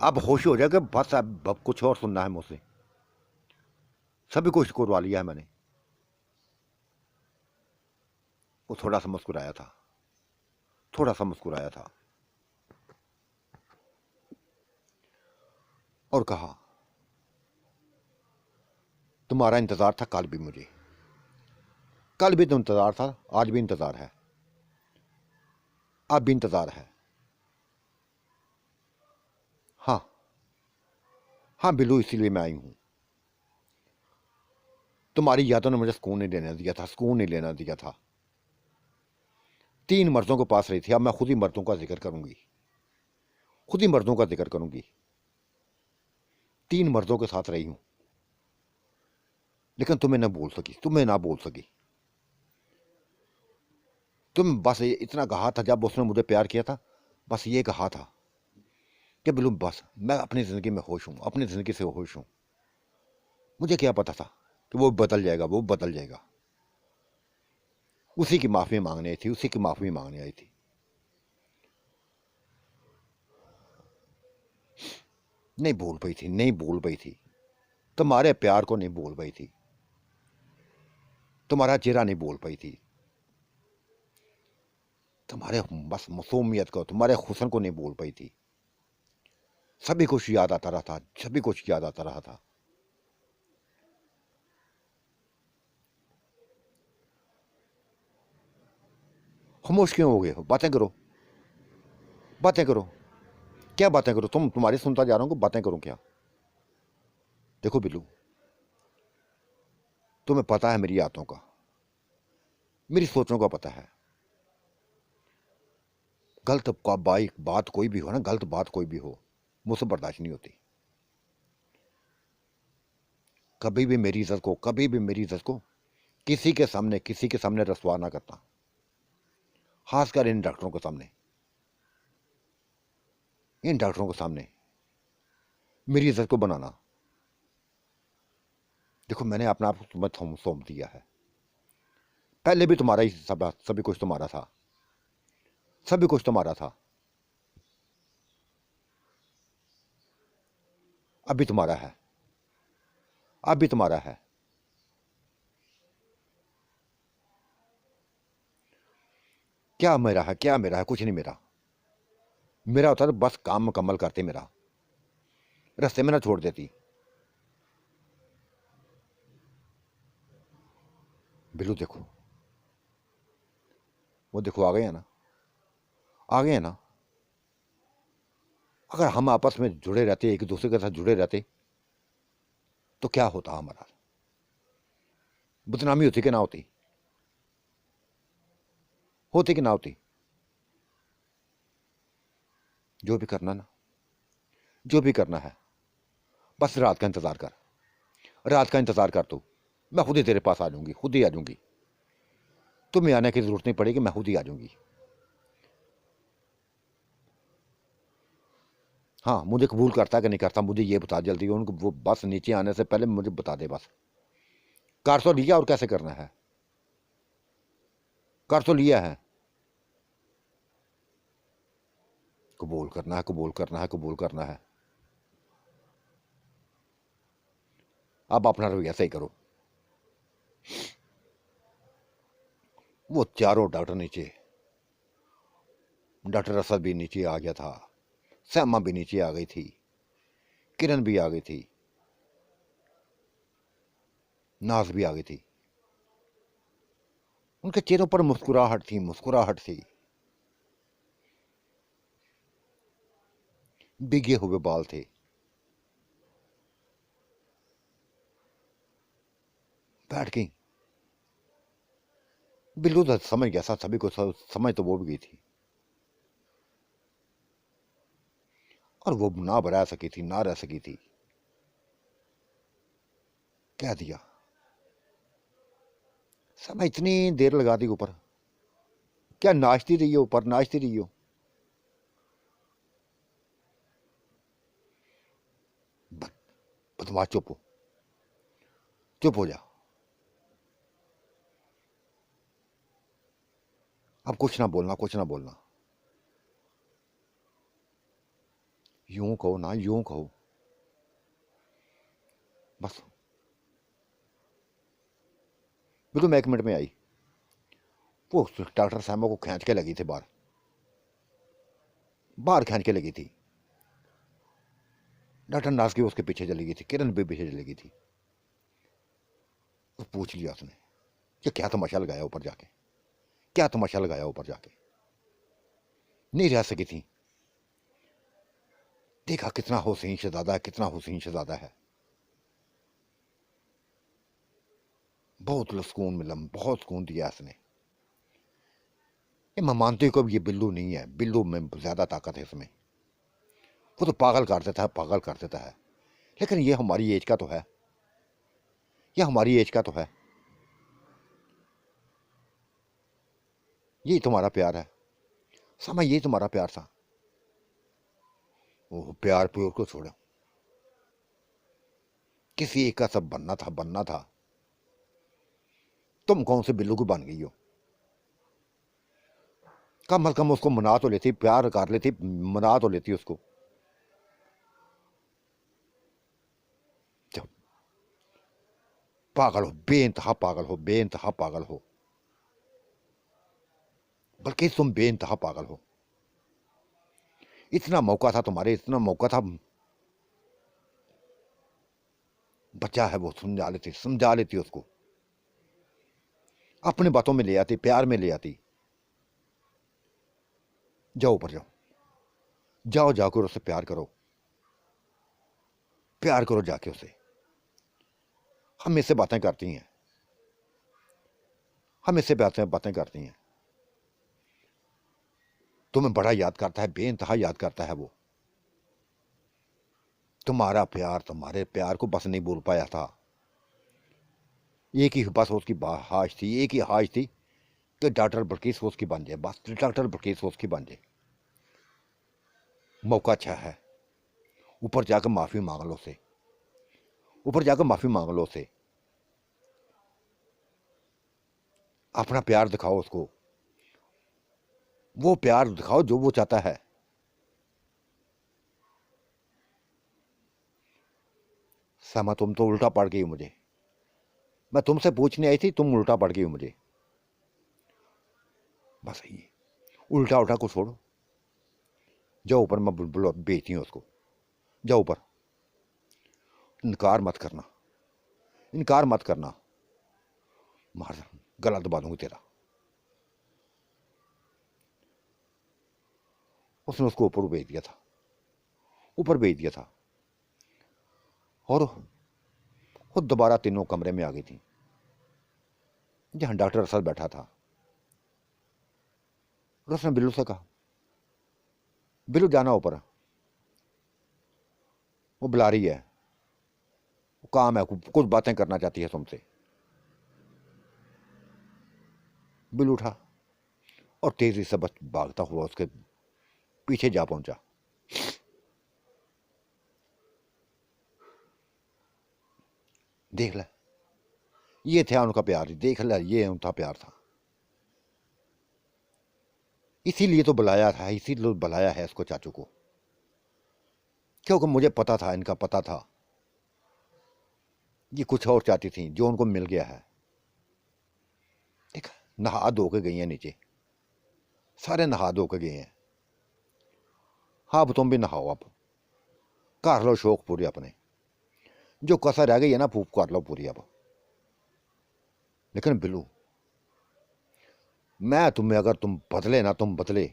अब होश हो जाएगा, बस अब कुछ और सुनना है मुझसे। सभी कुछ करवा लिया है मैंने। वो थोड़ा सा मुस्कुराया था, थोड़ा सा मुस्कुराया था और कहा, तुम्हारा इंतजार था कल भी मुझे, कल भी तो इंतजार था, आज भी इंतजार है, अब भी इंतजार है। हाँ, हाँ बिल्लू, इसीलिए मैं आई हूं। तुम्हारी यादों ने मुझे सुकून नहीं लेने दिया था, सुकून नहीं लेना दिया था। 3 मर्दों को पास रही थी, अब मैं खुद ही मर्दों का जिक्र करूंगी, खुद ही मर्दों का जिक्र करूंगी। 3 मर्दों के साथ रही हूं, लेकिन तुम्हें ना बोल सकी, तुम्हें ना बोल सकी। तुम बस इतना कहा था जब उसने मुझे प्यार किया था, बस ये कहा था कि बिल्लू बस मैं अपनी ज़िंदगी में खुश हूँ, अपनी ज़िंदगी से खुश हूँ। मुझे क्या पता था कि वो बदल जाएगा, वो बदल जाएगा। उसी की माफ़ी मांगनी आई थी, उसी की माफ़ी मांगनी आई थी। नहीं बोल पाई थी, नहीं बोल पाई थी। तुम्हारे प्यार को नहीं बोल पाई थी, तुम्हारा चेहरा नहीं बोल पाई थी, तुम्हारे बस मासूमियत को, तुम्हारे हुस्न को नहीं बोल पाई थी। सभी कुछ याद आता रहा था, सभी कुछ याद आता रहा था। खामोश क्यों हो गए हो? बातें करो, बातें करो। क्या बातें करो? तुम्हारी सुनता जा रहा हूँ, बातें करूँ क्या? देखो बिल्लू, तुम्हें पता है मेरी आदतों का, मेरी सोचों का पता है। गलत का बात कोई भी हो ना, गलत बात कोई भी हो, मुझसे बर्दाश्त नहीं होती। कभी भी मेरी इज्जत को, कभी भी मेरी इज्जत को किसी के सामने, किसी के सामने रसवा ना करता, खासकर इन डॉक्टरों के सामने, इन डॉक्टरों के सामने मेरी इज्जत को बनाना। देखो, मैंने अपना आप तुम्हें सौंप दिया है। पहले भी तुम्हारा ही सब, सभी कुछ तुम्हारा था, सभी कुछ तुम्हारा था, अभी तुम्हारा है, अभी तुम्हारा है। क्या मेरा है, क्या मेरा है? कुछ नहीं मेरा। मेरा होता तो बस काम मुकम्मल करते, मेरा रास्ते में ना छोड़ देती। बिल्लू देखो, वो देखो आ गए हैं ना, आ गए हैं ना। अगर हम आपस में जुड़े रहते, एक दूसरे के साथ जुड़े रहते, तो क्या होता हमारा? बदनामी होती कि ना होती? होती कि ना होती? जो भी करना ना, जो भी करना है, बस रात का इंतजार कर, रात का इंतजार कर तू। मैं खुद ही तेरे पास आ जाऊंगी, खुद ही आ जाऊंगी। तुम्हें आने की जरूरत नहीं पड़ेगी, मैं खुद ही आ जाऊंगी। हाँ, मुझे कबूल करता है कि नहीं करता, मुझे ये बता जल्दी। उनको वो बस नीचे आने से पहले मुझे बता दे बस। कर तो लिया, और कैसे करना है? कर तो लिया है। कबूल करना है, कबूल करना है, कबूल करना है। अब अपना रवैया सही करो। वो चारों डॉक्टर नीचे, डॉक्टर असद भी नीचे आ गया था, श्यामा भी नीचे आ गई थी, किरण भी आ गई थी, नाज भी आ गई थी। उनके चेहरों पर मुस्कुराहट थी, मुस्कुराहट थी। भीगे हुए बाल थे। बैठ गई। बिल्लू तो समझ गया था, सभी को समझ तो वो भी गई थी। और वो ना रह सकी थी, ना रह सकी थी। कह दिया, समय इतनी देर लगा दी ऊपर। क्या नाचती रही हो ऊपर, नाचती रही हो? बदमाश, चुप हो, चुप हो जा। अब कुछ ना बोलना, कुछ ना बोलना। यूं कहो ना, यूं कहो बस। बिल्कुल मैं 1 मिनट में आई। वो डॉक्टर साहब को खींच के लगी थी बाहर, बाहर खींच के लगी थी। डॉक्टर नाज की उसके पीछे चली गई थी, किरण भी पीछे चली गई थी। तो पूछ लिया उसने कि क्या तमाशा लगाया ऊपर जाके, क्या तमाशा लगाया ऊपर जाके। नहीं रह सकी थी। देखा कितना हुसैन शहजादा है, कितना हुसैन शहजादा है। बहुत सुकून मिला, बहुत सुकून दिया इसने। ये मैं मानती हूँ कि ये बिल्लू नहीं है, बिल्लू में ज्यादा ताकत है इसमें। वो तो पागल कर देता है, पागल कर देता है। लेकिन ये हमारी एज का तो है, ये हमारी एज का तो है। यही तुम्हारा प्यार है समय, यही तुम्हारा प्यार था। वो प्यार प्योर को छोड़ो, किसी एक का सब बनना था, बनना था। तुम कौन से बिल्लू को बन गई हो? कम अज कम उसको मना तो लेती, प्यार कर लेती, मना तो लेती उसको। जब पागल हो, बेइंतहा पागल हो, बेइंतहा पागल हो। बल्कि तुम बेइंतहा पागल हो। इतना मौका था तुम्हारे, इतना मौका था। बच्चा है वो, समझा लेती, समझा लेती उसको। अपनी बातों में ले आती, प्यार में ले आती। जाओ ऊपर जाओ, जाओ जाकर उससे प्यार करो, प्यार करो जाके उससे। हम इससे बातें करती हैं, हम इससे बातें बातें करती हैं। तुम्हें बड़ा याद करता है, बेइंतहा याद करता है वो। तुम्हारा प्यार, तुम्हारे प्यार को बस नहीं भूल पाया था। एक ही बस उसकी ख्वाहिश थी, एक ही ख्वाहिश थी कि डॉक्टर बल्किस उसकी बन जाए, बस डॉक्टर बल्किस उसकी बन जाए। मौका अच्छा है, ऊपर जाकर माफी मांग लो उसे, ऊपर जाकर माफी मांग लो उसे। अपना प्यार दिखाओ उसको, वो प्यार दिखाओ जो वो चाहता है। समा तुम तो उल्टा पड़ गई हो मुझे। मैं तुमसे पूछने आई थी, तुम उल्टा पड़ गई हो मुझे। बस ये उल्टा उल्टा को छोड़ो, जाओ ऊपर, मैं बुलबुल बेचती हूँ उसको। जाओ ऊपर, इनकार मत करना, इनकार मत करना। मार, गला दबा दूंगी तेरा। उसने उसको ऊपर भेज दिया था, ऊपर भेज दिया था। और खुद दोबारा तीनों कमरे में आ गई थी, जहां डॉक्टर असद बैठा था। और उसने बिल्लू से कहा, बिल्लू जाना ऊपर, वो बुला रही है, वो काम है, कुछ बातें करना चाहती है तुमसे। बिल्लू उठा और तेजी से बच भागता हुआ उसके पीछे जा पहुंचा। देख ले, ये था उनका प्यार, देख ले, ये उनका प्यार था। इसीलिए तो बुलाया था, इसीलिए बुलाया है इसको, चाचू को। क्योंकि मुझे पता था, इनका पता था ये कुछ और चाहती थी, जो उनको मिल गया है। देख, नहा धो के गई हैं नीचे, सारे नहा धो के गए हैं। हाँ अब तुम भी नहाओ, अब कर लो शौक पूरे अपने। जो कसर रह गई है ना, फूफ कर लो पूरी अब। लेकिन बिल्लू, मैं तुम्हें, अगर तुम बदले ना, तुम बदले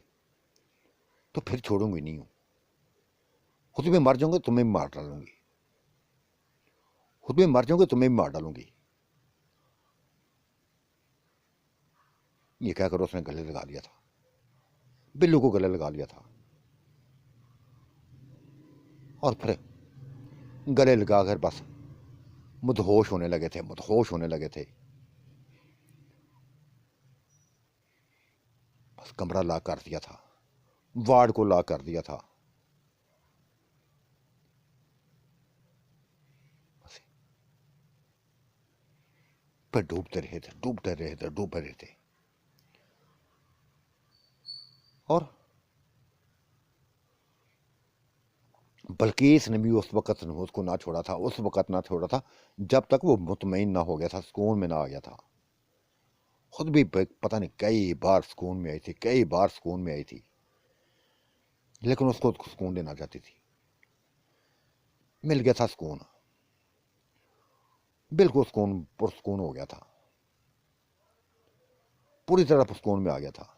तो फिर छोड़ूंगी नहीं हूं। खुद भी मर जाऊंगे, तुम्हें भी मार डालूंगी, खुद भी मर जाऊंगे, तुम्हें भी मार डालूंगी। ये कहकर उसने गले लगा लिया था, बिल्लू को गले लगा लिया था। और फिर गले लगाकर बस मदहोश होने लगे थे, मदहोश होने लगे थे। बस कमरा लॉक कर दिया था, वार्ड को लॉक कर दिया था। बस फिर डूबते रहे थे, डूबते रहे थे, डूबते रहे थे। और बल्किस ने भी उस वक़्त उसको ना छोड़ा था, उस वक़्त ना छोड़ा था जब तक वो मुतमईन ना हो गया था, सुकून में ना आ गया था। खुद भी पता नहीं कई बार सुकून में आई थी, कई बार सुकून में आई थी, लेकिन उसको सुकून देना चाहती थी। मिल गया था सुकून, बिल्कुल सुकून पुरसुकून हो गया था, पूरी तरह सुकून में आ गया था।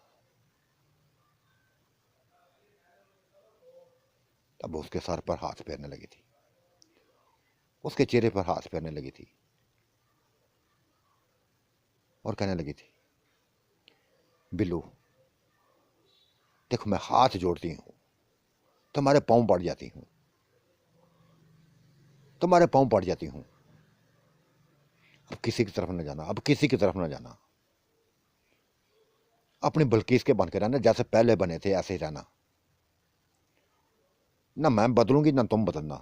तब उसके सर पर हाथ फेरने लगी थी, उसके चेहरे पर हाथ फेरने लगी थी और कहने लगी थी, बिल्लू देखो मैं हाथ जोड़ती हूँ, तुम्हारे पाँव पड़ जाती हूँ, तुम्हारे पाँव पड़ जाती हूँ। अब किसी की तरफ न जाना, अब किसी की तरफ न जाना, अपनी बल्किस के बन के रहना, जैसे पहले बने थे ऐसे ही रहना। ना मैं बदलूंगी ना तुम बदलना।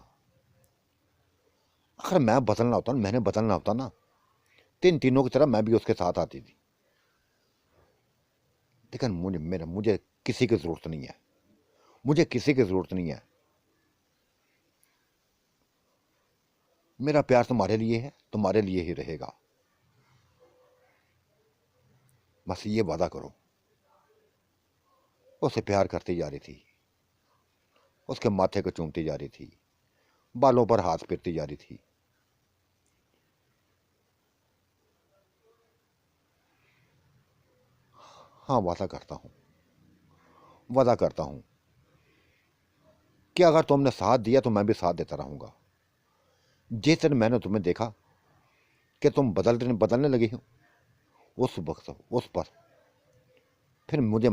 अगर मैं बदलना होता ना, मैंने बदलना होता ना, तीनों की तरह मैं भी उसके साथ आती थी। लेकिन मुझे किसी की जरूरत नहीं है, मुझे किसी की जरूरत नहीं है। मेरा प्यार तुम्हारे लिए है, तुम्हारे लिए ही रहेगा, बस ये वादा करो। उसे प्यार करती जा रही थी, उसके माथे को चूमती जा रही थी, बालों पर हाथ फेरती जा रही थी। हाँ वादा करता हूँ, वादा करता हूँ कि अगर तुमने साथ दिया तो मैं भी साथ देता रहूंगा। जिस दिन मैंने तुम्हें देखा कि तुम बदलने लगी हो, उस वक्त उस पर फिर मुझे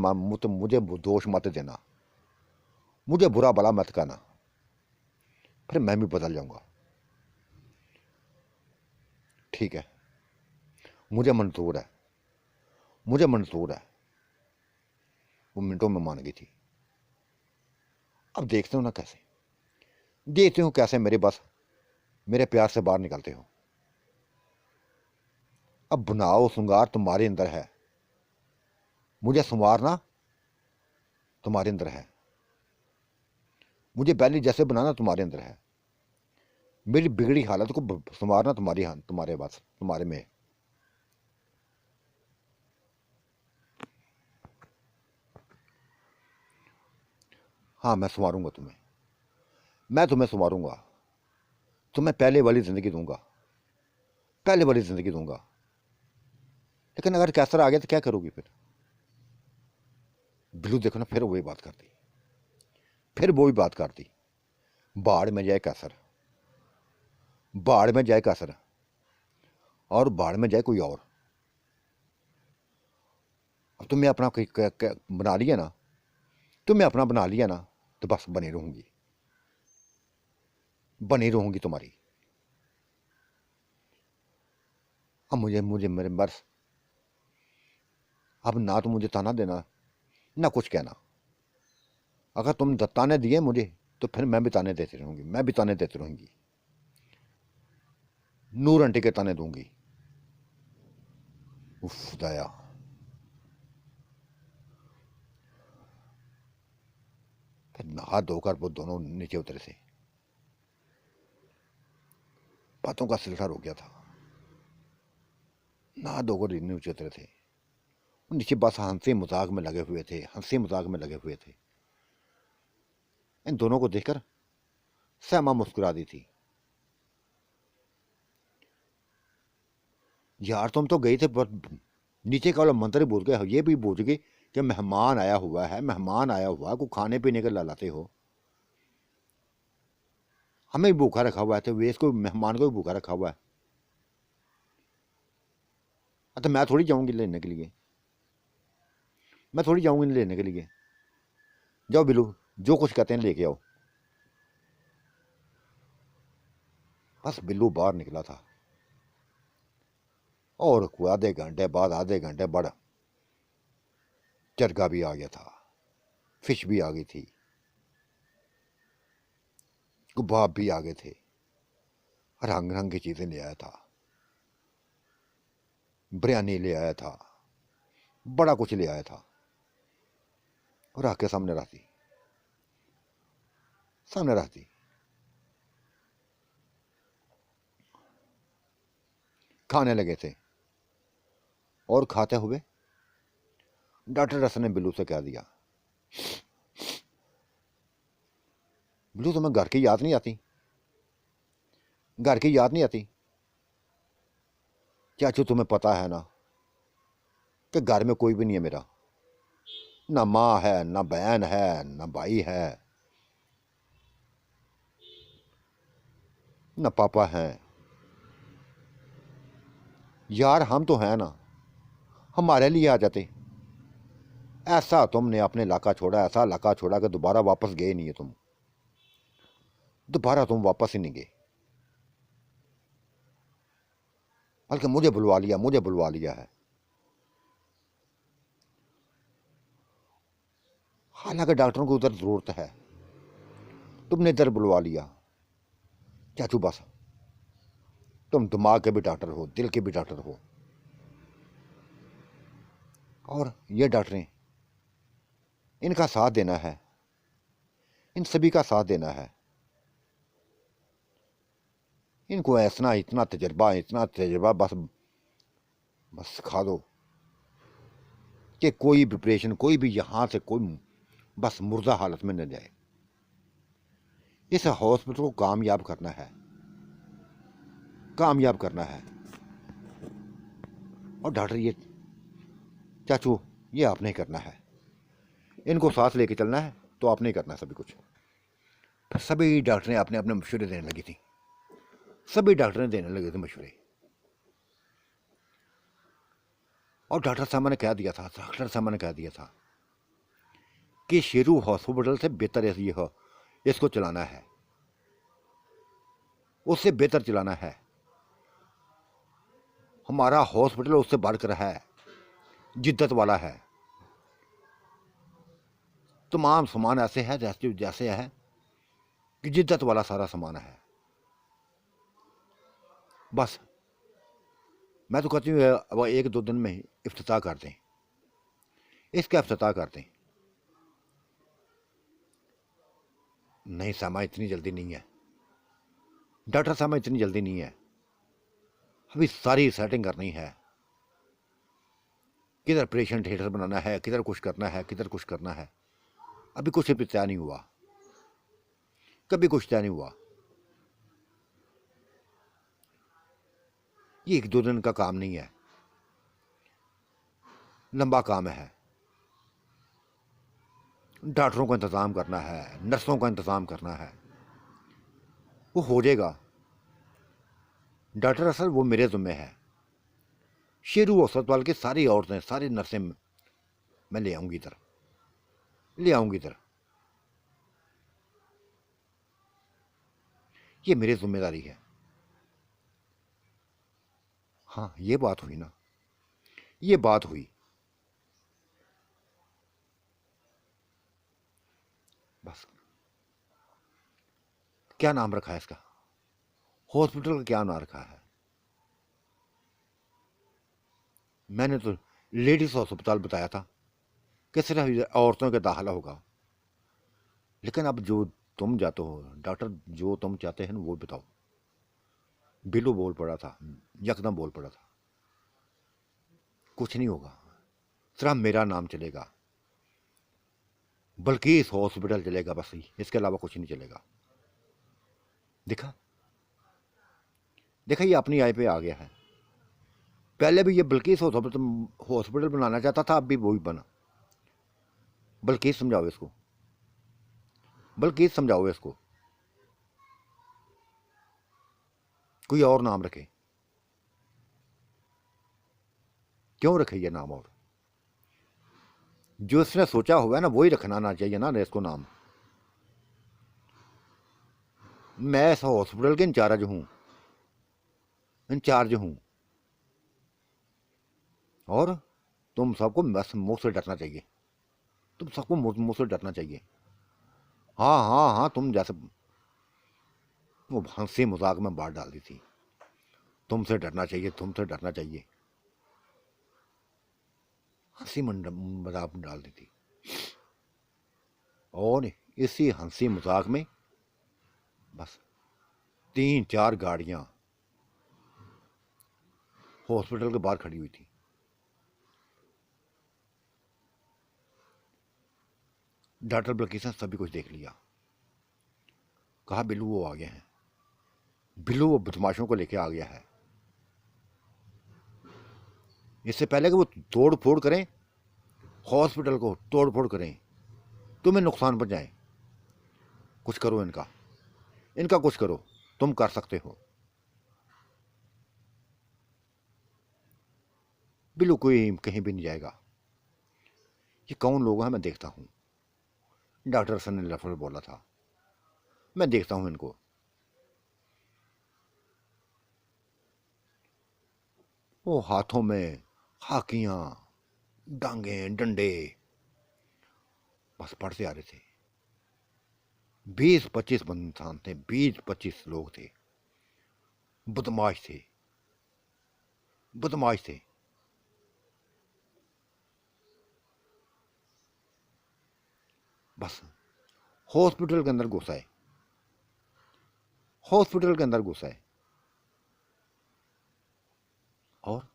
दोष मत देना, मुझे बुरा भला मत कहना, फिर मैं भी बदल जाऊंगा। ठीक है, मुझे मंजूर है, मुझे मंजूर है। वो मिनटों में मान गई थी। अब देखते हो ना कैसे, देखते हो कैसे मेरे बस मेरे प्यार से बाहर निकलते हो। अब बनाओ श्रृंगार तुम्हारे अंदर है, मुझे संवारना तुम्हारे अंदर है, मुझे पहले जैसे बनाना तुम्हारे अंदर है, मेरी बिगड़ी हालत को संवारना तुम्हारे बस तुम्हारे में। हाँ मैं संवारूंगा तुम्हें, मैं तुम्हें संवारूंगा, तुम्हें पहले वाली जिंदगी दूंगा, पहले वाली जिंदगी दूंगा। लेकिन अगर कैसर आ गया तो क्या करोगी फिर? बिल्लू देखो ना, फिर वही बात करती, फिर वही बात करती। बाढ़ में जाए कैसर, बाढ़ में जाए कैसर, और बाढ़ में जाए कोई और। अब तुम्हें अपना बना लिया ना, तुम्हें अपना बना लिया ना, तो बस बनी रहूंगी, बनी रहूंगी तुम्हारी। अब मुझे मुझे मेरे बस अब ना तो मुझे ताना देना, ना कुछ कहना। अगर तुम ताने दिए मुझे तो फिर मैं भी ताने देती रहूंगी, मैं भी ताने देती रहूंगी, नूर आंटी के ताने दूंगी। उफ दया। फिर हाथ धोकर वो दोनों नीचे उतरे थे, बातों का सिलसिला रुक गया था। नहा धोकर नीचे उतरे थे, नीचे बस हंसी मजाक में लगे हुए थे, हंसी मजाक में लगे हुए थे। इन दोनों को देखकर सैमा मुस्कुरा दी थी। यार तुम तो गई थे पर नीचे का वाला मंत्र ही भूल गए, ये भी भूल गए कि मेहमान आया हुआ है, मेहमान आया हुआ है, को खाने पीने का लाते हो। हमें भी भूखा रखा हुआ है, तो वेश को मेहमान को भी भूखा रखा हुआ है। तो मैं थोड़ी जाऊंगी लेने के लिए, मैं थोड़ी जाऊंगी लेने के लिए। जाओ बिल्लू, जो कुछ कहते हैं लेके आओ। बस बिल्लू बाहर निकला था, और आधे घंटे बाद, आधे घंटे बाद चरगा भी आ गया था, फिश भी आ गई थी, कबाब भी आ गए थे, रंग रंग की चीजें ले आया था, बिरयानी ले आया था, बड़ा कुछ ले आया था। और आके सामने रहती खाने लगे थे। और खाते हुए डॉक्टर रस ने बिल्लू से कह दिया, बिल्लू तुम्हें घर की याद नहीं आती? घर की याद नहीं आती? चाचू तुम्हें पता है ना कि घर में कोई भी नहीं है मेरा, ना माँ है, ना बहन है, ना भाई है, ना पापा हैं। यार हम तो हैं ना, हमारे लिए आ जाते। ऐसा तुमने अपने इलाका छोड़ा, ऐसा इलाका छोड़ा कि दोबारा वापस गए नहीं है तुम, दोबारा तुम वापस ही नहीं गए। बल्कि मुझे बुलवा लिया है। हालांकि डॉक्टरों को उधर जरूरत है, तुमने इधर बुलवा लिया। चाचू बस, तुम दिमाग के भी डॉक्टर हो, दिल के भी डॉक्टर हो। और ये डॉक्टरें, इनका साथ देना है, इन सभी का साथ देना है। इनको ऐसा इतना तजर्बा बस बस सिखा दो कि कोई भी ऑपरेशन, कोई भी यहाँ से कोई बस मुर्दा हालत में न जाए। इस हॉस्पिटल को कामयाब करना है, कामयाब करना है। और डॉक्टर ये चाचू, ये आपने ही करना है, इनको सांस लेके चलना है तो आपने ही करना है सभी कुछ। फिर सभी डॉक्टरें अपने अपने मशवरे देने लगी थी, सभी डॉक्टरें देने लगे थे मशवरे। और डॉक्टर साहब ने कह दिया था कि शेरू हॉस्पिटल से बेहतर ये हो, इसको चलाना है, उससे बेहतर चलाना है। हमारा हॉस्पिटल उससे बढ़कर है, जिद्दत वाला है, तमाम सामान ऐसे है जैसे है कि जिद्दत वाला सारा सामान है। बस मैं तो कहती हूँ अब 1-2 दिन में ही इफ्तिताह कर दें, इसका इफ्तिताह कर दें। नहीं सामा, इतनी जल्दी नहीं है डॉक्टर साहब, इतनी जल्दी नहीं है। अभी सारी सेटिंग करनी है, किधर पेशेंट थिएटर बनाना है, किधर कुछ करना है, किधर कुछ करना है। अभी कुछ भी तय नहीं हुआ, कभी कुछ तय नहीं हुआ। ये 1-2 दिन का काम नहीं है, लंबा काम है। डॉक्टरों का इंतज़ाम करना है, नर्सों का इंतज़ाम करना है, वो हो जाएगा। डॉक्टर असल वो मेरे ज़िम्मे है। शेरू अस्पताल की सारी औरतें, सारी नर्सें मैं ले आऊँगी इधर। ये मेरी जिम्मेदारी है। हाँ, ये बात हुई ना, ये बात हुई। बस क्या नाम रखा है इसका, हॉस्पिटल का क्या नाम रखा है? मैंने तो लेडीज अस्पताल बताया था कि सिर्फ औरतों का दाखिला होगा। लेकिन अब जो तुम जाते हो डॉक्टर, जो तुम चाहते हैं वो बताओ। बिल्लू बोल पड़ा था, यकदम बोल पड़ा था, कुछ नहीं होगा, सिर्फ मेरा नाम चलेगा, बल्कि इस हॉस्पिटल चलेगा, बस इसके अलावा कुछ नहीं चलेगा। देखा देखा, ये अपनी आय पे आ गया है। पहले भी ये बल्कि हॉस्पिटल बनाना चाहता था, अब भी वही बना। बल्कि समझाओ इसको, कोई और नाम रखे। क्यों रखे ये नाम? और जो इसने सोचा हुआ है ना, वही रखना ना चाहिए ना इसको नाम। मैं इस हॉस्पिटल के इंचार्ज हूं। और तुम सबको बस मुंह से डरना चाहिए, तुम सबको मुंह से डरना चाहिए। हाँ हाँ हाँ, तुम जैसे वो हंसी मजाक में बात डाल दी थी, तुमसे डरना चाहिए, हंसी मजाक में डाल दी थी। और इसी हंसी मजाक में बस 3-4 गाड़ियां हॉस्पिटल के बाहर खड़ी हुई थी। डॉक्टर बल्किस ने सभी कुछ देख लिया। कहा बिल्लू वो आ गए हैं, बिल्लू वो बदमाशों को लेके आ गया है। इससे पहले कि वो तोड़ फोड़ करें, हॉस्पिटल को तोड़ फोड़ करें, तुम्हें नुकसान पहुंचाएं, कुछ करो इनका, इनका कुछ करो, तुम कर सकते हो। बिल्लू कोई कहीं भी नहीं जाएगा। ये कौन लोग हैं, मैं देखता हूं। डॉक्टर सन ने लफड़ बोला था, मैं देखता हूं इनको। वो हाथों में हाकियां, डांगे, डंडे बस पड़ते आ रहे थे। 20-25 इंसान थे, 20-25 लोग थे। बदमाश थे, बदमाश थे। बस हॉस्पिटल के अंदर घुसा है, हॉस्पिटल के अंदर घुसा है। और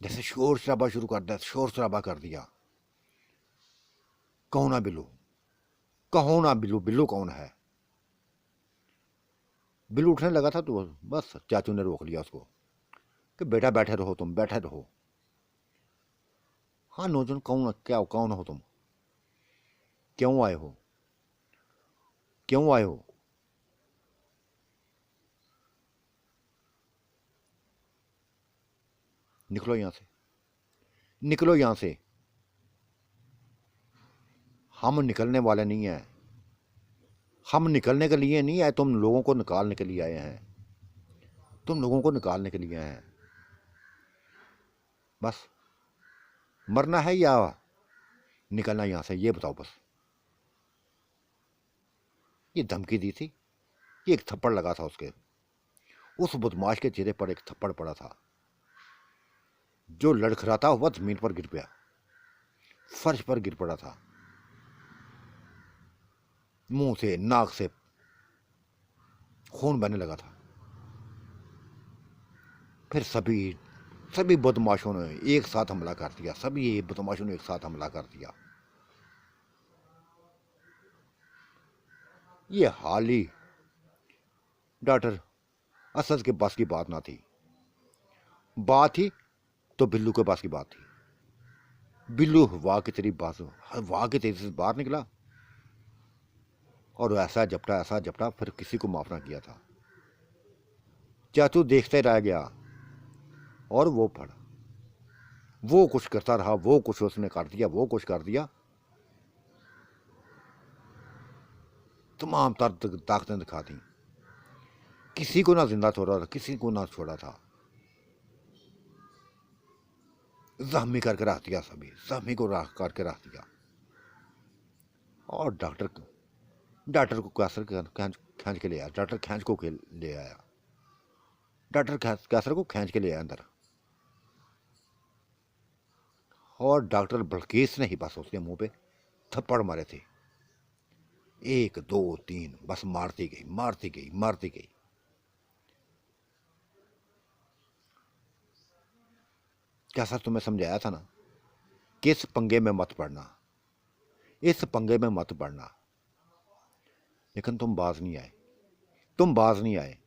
जैसे शोर शराबा शुरू कर दिया, शोर शराबा कर दिया। कौन है बिल्लू, कहो ना बिल्लू, बिल्लू कौन है। बिल्लू उठने लगा था तो बस चाचू ने रोक लिया उसको कि बेटा बैठे रहो, तुम बैठे रहो। हाँ नौजवान, कौन, क्या कौन हो तुम, क्यों आए हो, क्यों आए हो। निकलो यहां से, निकलो यहां से। हम निकलने वाले नहीं हैं, हम निकलने के लिए नहीं आए, तुम लोगों को निकालने के लिए आए हैं, तुम लोगों को निकालने के लिए आए हैं। बस मरना है या निकलना यहां से, ये बताओ बस। ये धमकी दी थी, ये एक थप्पड़ लगा था उसके, उस बदमाश के चेहरे पर एक थप्पड़ पड़ा था। जो लड़खड़ाता हुआ जमीन पर गिर गया, फर्श पर गिर पड़ा था। मुंह से नाक से खून बहने लगा था। फिर सभी सभी बदमाशों ने एक साथ हमला कर दिया, सभी बदमाशों ने एक साथ हमला कर दिया। ये हाल ही डॉक्टर असद के पास की बात ना थी, बात ही तो बिल्लू के पास की बात थी। बिल्लू वाह की तेरी बात, वाह की तेरी से बाहर निकला और ऐसा झपटा फिर किसी को माफ ना किया था। चाचू देखते रह गया और वो पड़ा, वो कुछ करता रहा, वो कुछ उसने कर दिया, वो कुछ कर दिया। तमाम ताकतें दिखा दी, किसी को ना जिंदा छोड़ा था, किसी को ना छोड़ा था। जख्मी करके रख दिया, सभी जख्मी को राख करके रख दिया। और डॉक्टर को कैसर खींच के ले आया, डॉक्टर खींच को ले आया, डॉक्टर कैसर को खींच के ले आया अंदर। और डॉक्टर बल्किस ने ही बस उसके मुंह पे थप्पड़ मारे थे, 1 2 3, बस मारती गई, मारती गई, मारती गई। कैसा तुम्हें समझाया था ना, किस पंगे में मत पड़ना, इस पंगे में मत पड़ना। लेकिन तुम बाज नहीं आए, तुम बाज नहीं आए।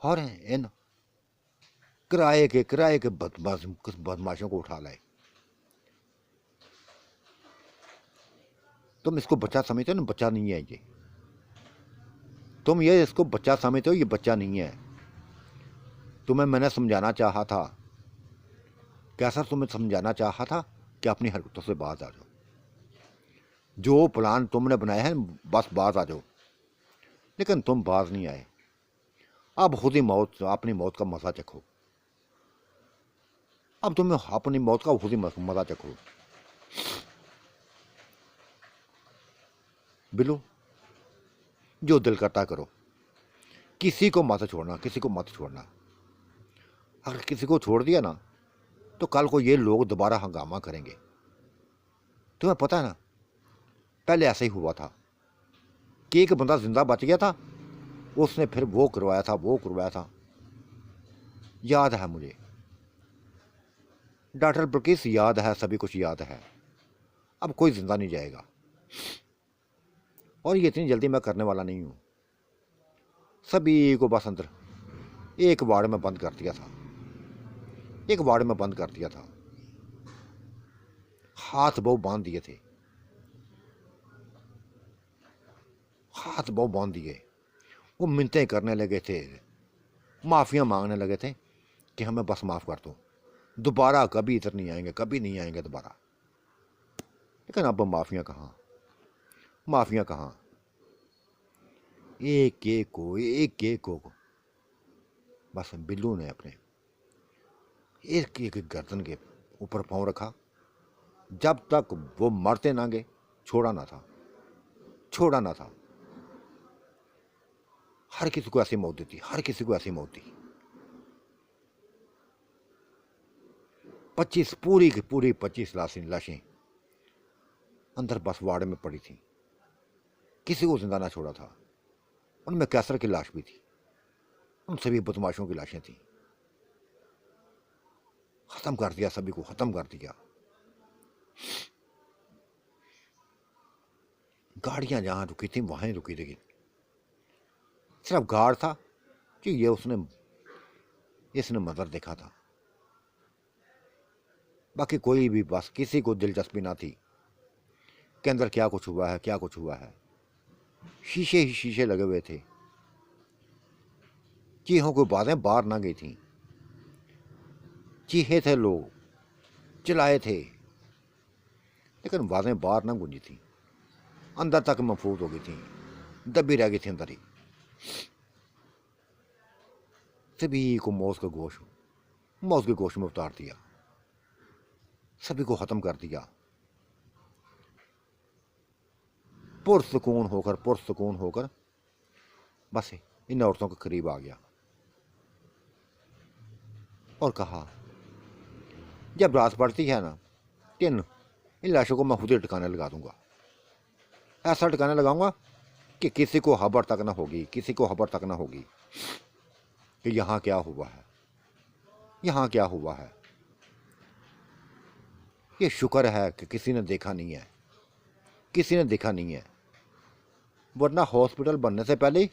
और इन किराए के बदमाशों को उठा लाए। तुम इसको बच्चा समझते हो ना, बच्चा नहीं है ये, तुम ये इसको बच्चा समझते हो, ये बच्चा नहीं है। तुम्हें मैंने समझाना चाहा था, कैसा तुम्हें समझाना चाहा था कि अपनी हरकतों से बाज आ जाओ, जो प्लान तुमने बनाए हैं बस बाज आ जाओ। लेकिन तुम बाज नहीं आए। अब खुद ही अपनी मौत का मजा चखो, अब तुम्हें अपनी मौत का खुद ही मजा चखो। बिल्लू, जो दिल करता करो, किसी को मत छोड़ना, किसी को मत छोड़ना। अगर किसी को छोड़ दिया ना तो कल को ये लोग दोबारा हंगामा करेंगे। तुम्हें पता है ना, पहले ऐसा ही हुआ था कि एक बंदा जिंदा बच गया था, उसने फिर वो करवाया था, याद है मुझे। डॉक्टर बल्किस याद है, सभी कुछ याद है। अब कोई जिंदा नहीं जाएगा, और ये इतनी जल्दी मैं करने वाला नहीं हूं। सभी को बस अंदर एक वार्ड में बंद कर दिया था, हाथ बहु बांध दिए थे, वो मिन्नतें करने लगे थे, माफियां मांगने लगे थे कि हमें बस माफ कर दो, दोबारा कभी इधर नहीं आएंगे, कभी नहीं आएंगे दोबारा। लेकिन अब माफियां कहाँ, एक एक को बस बिल्लू ने अपने एक एक गर्दन के ऊपर पांव रखा। जब तक वो मरते ना गए, छोड़ा ना था। हर किसी को ऐसी मौत दी। 25 पूरी की पूरी 25 लाशें अंदर बस वार्ड में पड़ी थी, किसी को जिंदा ना छोड़ा था। उनमें कैसर की लाश भी थी, उन सभी बदमाशों की लाशें थी। खत्म कर दिया, सभी को खत्म कर दिया। गाड़ियां जहां रुकी थी वहां ही रुकी थी। सिर्फ गार्ड था कि इसने मंजर देखा था, बाकी कोई भी बस किसी को दिलचस्पी ना थी कि अंदर क्या कुछ हुआ है। शीशे ही शीशे लगे हुए थे, चीहों की बातें बाहर ना गई थी। चीहे थे, लोग चिल्लाए थे, लेकिन बातें बाहर ना गूंजी थी, अंदर तक महफूज हो गई थी, दबी रह गई थी अंदर ही। सभी को मौत के गोश में उतार दिया, सभी को खत्म कर दिया। पुरसुकून होकर बस इन औरतों के करीब आ गया और कहा, जब रात पड़ती है ना, इन लाशों को मैं खुद ही ठिकाने लगा दूंगा। ऐसा ठिकाने लगाऊंगा कि किसी को खबर तक ना होगी कि यहाँ क्या हुआ है। ये शुक्र है कि किसी ने देखा नहीं है, वरना हॉस्पिटल बनने से पहले ही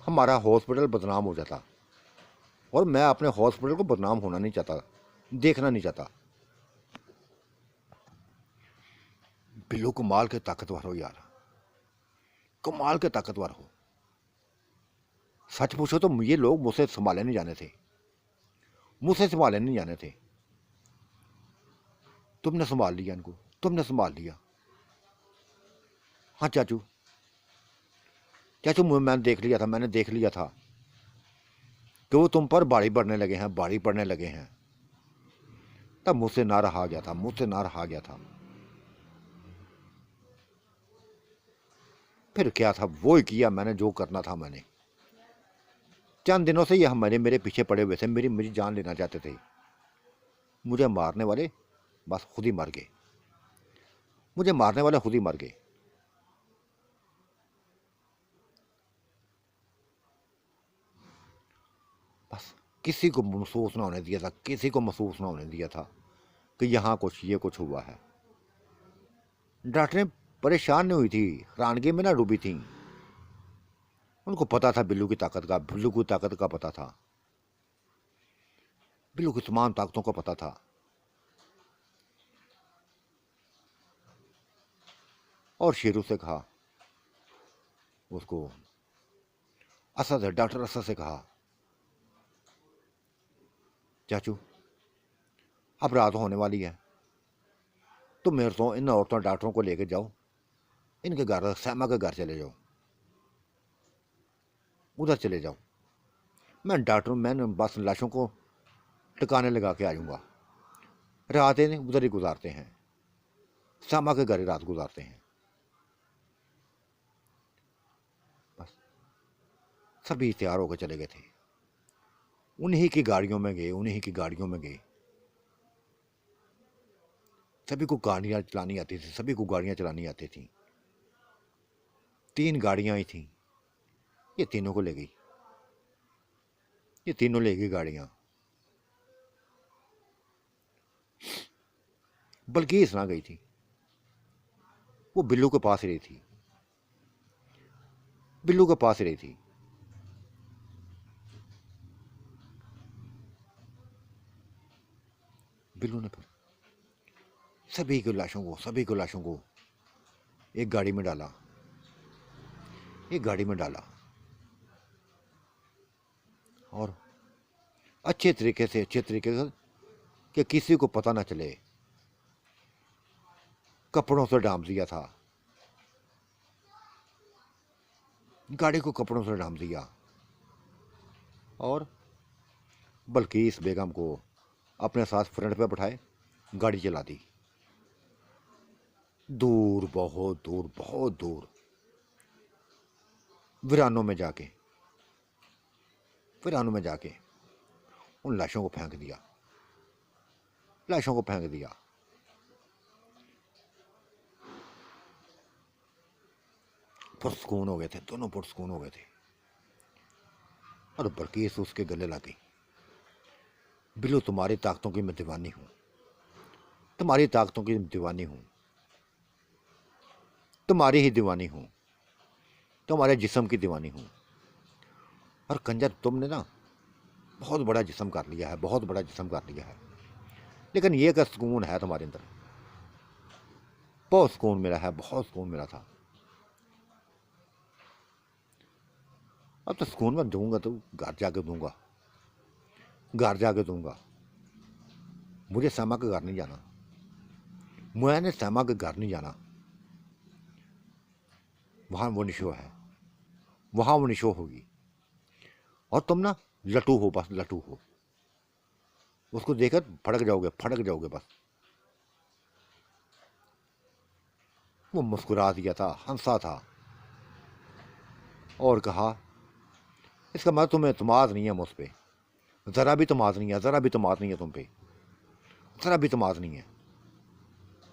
हमारा हॉस्पिटल बदनाम हो जाता, और मैं अपने हॉस्पिटल को बदनाम होना नहीं चाहता, देखना नहीं चाहता। बिल्लू कमाल के ताकतवर हो यार, कमाल के ताकतवर हो। सच पूछो तो ये लोग मुझसे संभाले नहीं जाने थे। तुमने संभाल लिया। हाँ चाचू, मैंने देख लिया था कि वो तुम पर बाड़ी पड़ने लगे हैं। तब मुझसे ना रहा गया था। फिर क्या था, वो ही किया मैंने, जो करना था मैंने। चंद दिनों से ये मेरे पीछे पड़े हुए थे, मेरी जान लेना चाहते थे। मुझे मारने वाले बस खुद ही मर गए। बस किसी को महसूस ना होने दिया था कि यहाँ ये कुछ हुआ है। डॉक्टरें परेशान नहीं हुई थी, हैरानगी में ना डूबी थी। उनको पता था बिल्लू की ताकत का पता था, बिल्लू की तमाम ताकतों का पता था। और शेरू से कहा, उसको डॉक्टर असद से कहा, चाचू अब रात होने वाली है, तुम मेरे तो इन औरतों डॉक्टरों को लेकर जाओ, इनके घर सैमा के घर चले जाओ, उधर चले जाओ। मैंने बस लाशों को टिकाने लगा के आ जाऊंगा। रात इन्हें उधर ही गुजारते हैं, सैमा के घर ही रात गुजारते हैं। बस सभी तैयार होकर चले गए थे, उन्हीं की गाड़ियों में गए। सभी को गाड़ियाँ चलानी आती थी, सभी को गाड़ियाँ चलानी आती थी। 3 गाड़ियाँ ही थीं, ये तीनों को ले गई, ये तीनों ले गई गाड़ियाँ। बल्कि ना गई थी, वो बिल्लू के पास रही थी, बिल्लू के पास रही थी। बिल्लू ने फिर सभी को लाशों को एक गाड़ी में डाला, एक गाड़ी में डाला, और अच्छे तरीके से कि किसी को पता ना चले, कपड़ों से ढांप दिया था, गाड़ी को कपड़ों से ढांप दिया, और बल्किस बेगम को अपने साथ फ्रंट पे बैठाए गाड़ी चला दी। दूर, बहुत दूर, बहुत दूर, वीरानों में जाके उन लाशों को फेंक दिया, लाशों को फेंक दिया। पुरस्कून हो गए थे, दोनों पुरस्कून हो गए थे। और बल्किस उसके गले लग गई। बिल्लू, तुम्हारी ताकतों की मैं दीवानी हूं, तुम्हारी ताकतों की दीवानी हूं, तुम्हारी ही दीवानी हूं, तुम्हारे जिस्म की दीवानी हूं। और कंजर, तुमने ना बहुत बड़ा जिस्म कर लिया है, बहुत बड़ा जिस्म कर लिया है, लेकिन ये का सुकून है तुम्हारे अंदर, बहुत सुकून मिला है, बहुत सुकून मिला था। अब तो सुकून मैं दूंगा तो घर जाके दूंगा, घर जाके दूंगा। मुझे सैमा के घर नहीं जाना, मैंने सैमा के घर नहीं जाना। वहां वो निशो है, वहां वो निशो होगी, और तुम ना लटू हो, बस लटू हो। उसको देखकर फड़क जाओगे बस। वो मुस्कुरा दिया था, हंसा था, और कहा, इसका मतलब तुम्हें एतमाद नहीं है मुझ पे, जरा भी एतमाद नहीं है, जरा भी एतमाद नहीं है तुम पे, जरा भी एतमाद नहीं है।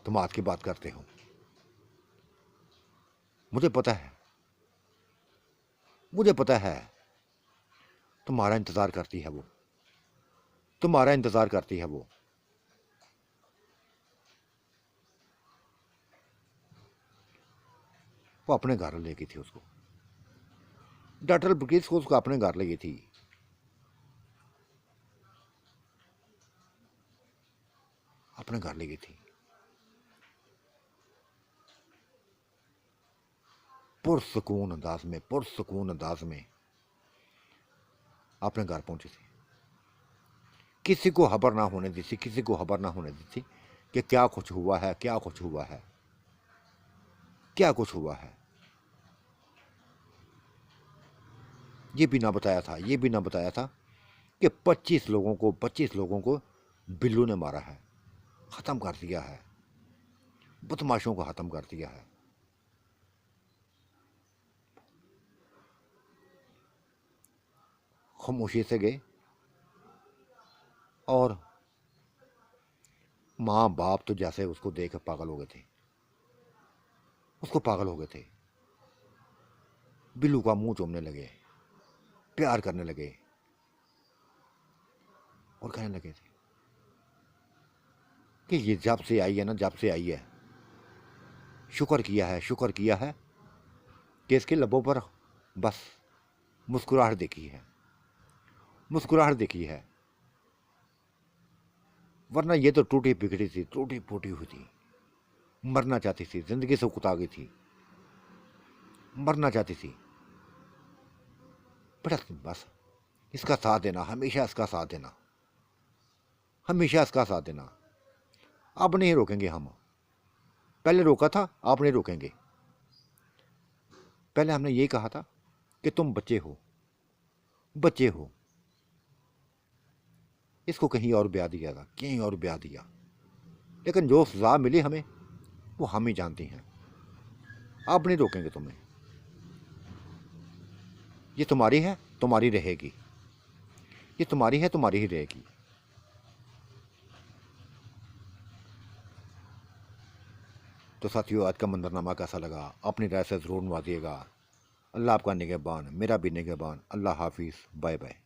तुम आज की बात करते हो, मुझे पता है, मुझे पता है, तुम्हारा इंतजार करती है वो, तुम्हारा इंतजार करती है वो। वो अपने घर ले गई थी उसको, डॉक्टर बल्किस को उसको अपने घर ले गई थी। अपने घर ले गई थी, पुरसकून अंदाज में अपने घर पहुंची थी। किसी को खबर ना होने दी थी, किसी को खबर ना होने दी थी कि क्या कुछ हुआ है, क्या कुछ हुआ है, क्या कुछ हुआ है। ये भी ना बताया था, ये भी ना बताया था कि 25 लोगों को बिल्लू ने मारा है, खत्म कर दिया है, बदमाशों को खत्म कर दिया है। खामोशी से गए, और माँ बाप तो जैसे उसको देख पागल हो गए थे, उसको पागल हो गए थे। बिल्लू का मुंह चूमने लगे, प्यार करने लगे, और कहने लगे थे कि ये जब से आई है ना, जब से आई है, शुक्र किया है कि इसके लबों पर बस मुस्कुराहट देखी है, मुस्कुराहट देखी है, वरना ये तो टूटी बिगड़ी थी, टूटी फूटी हुई थी, मरना चाहती थी, जिंदगी से उकता गई थी, मरना चाहती थी। बेटा बस इसका साथ देना, हमेशा इसका साथ देना, हमेशा इसका साथ देना। अब नहीं रोकेंगे हम, पहले रोका था, आप नहीं रोकेंगे। पहले हमने ये कहा था कि तुम बच्चे हो, बच्चे हो। इसको कहीं और ब्याह दिया था, कहीं और ब्याह दिया, लेकिन जो सजा मिली हमें वो हम ही जानती हैं। अब नहीं रोकेंगे तुम्हें, ये तुम्हारी है, तुम्हारी रहेगी, ये तुम्हारी है, तुम्हारी ही रहेगी। तो साथियों, आज का मंजरनामा कैसा लगा अपनी राय से ज़रूर नवाजिएगा। अल्लाह आपका निगहबान, मेरा भी निगहबान। अल्लाह हाफिज़, बाय बाय।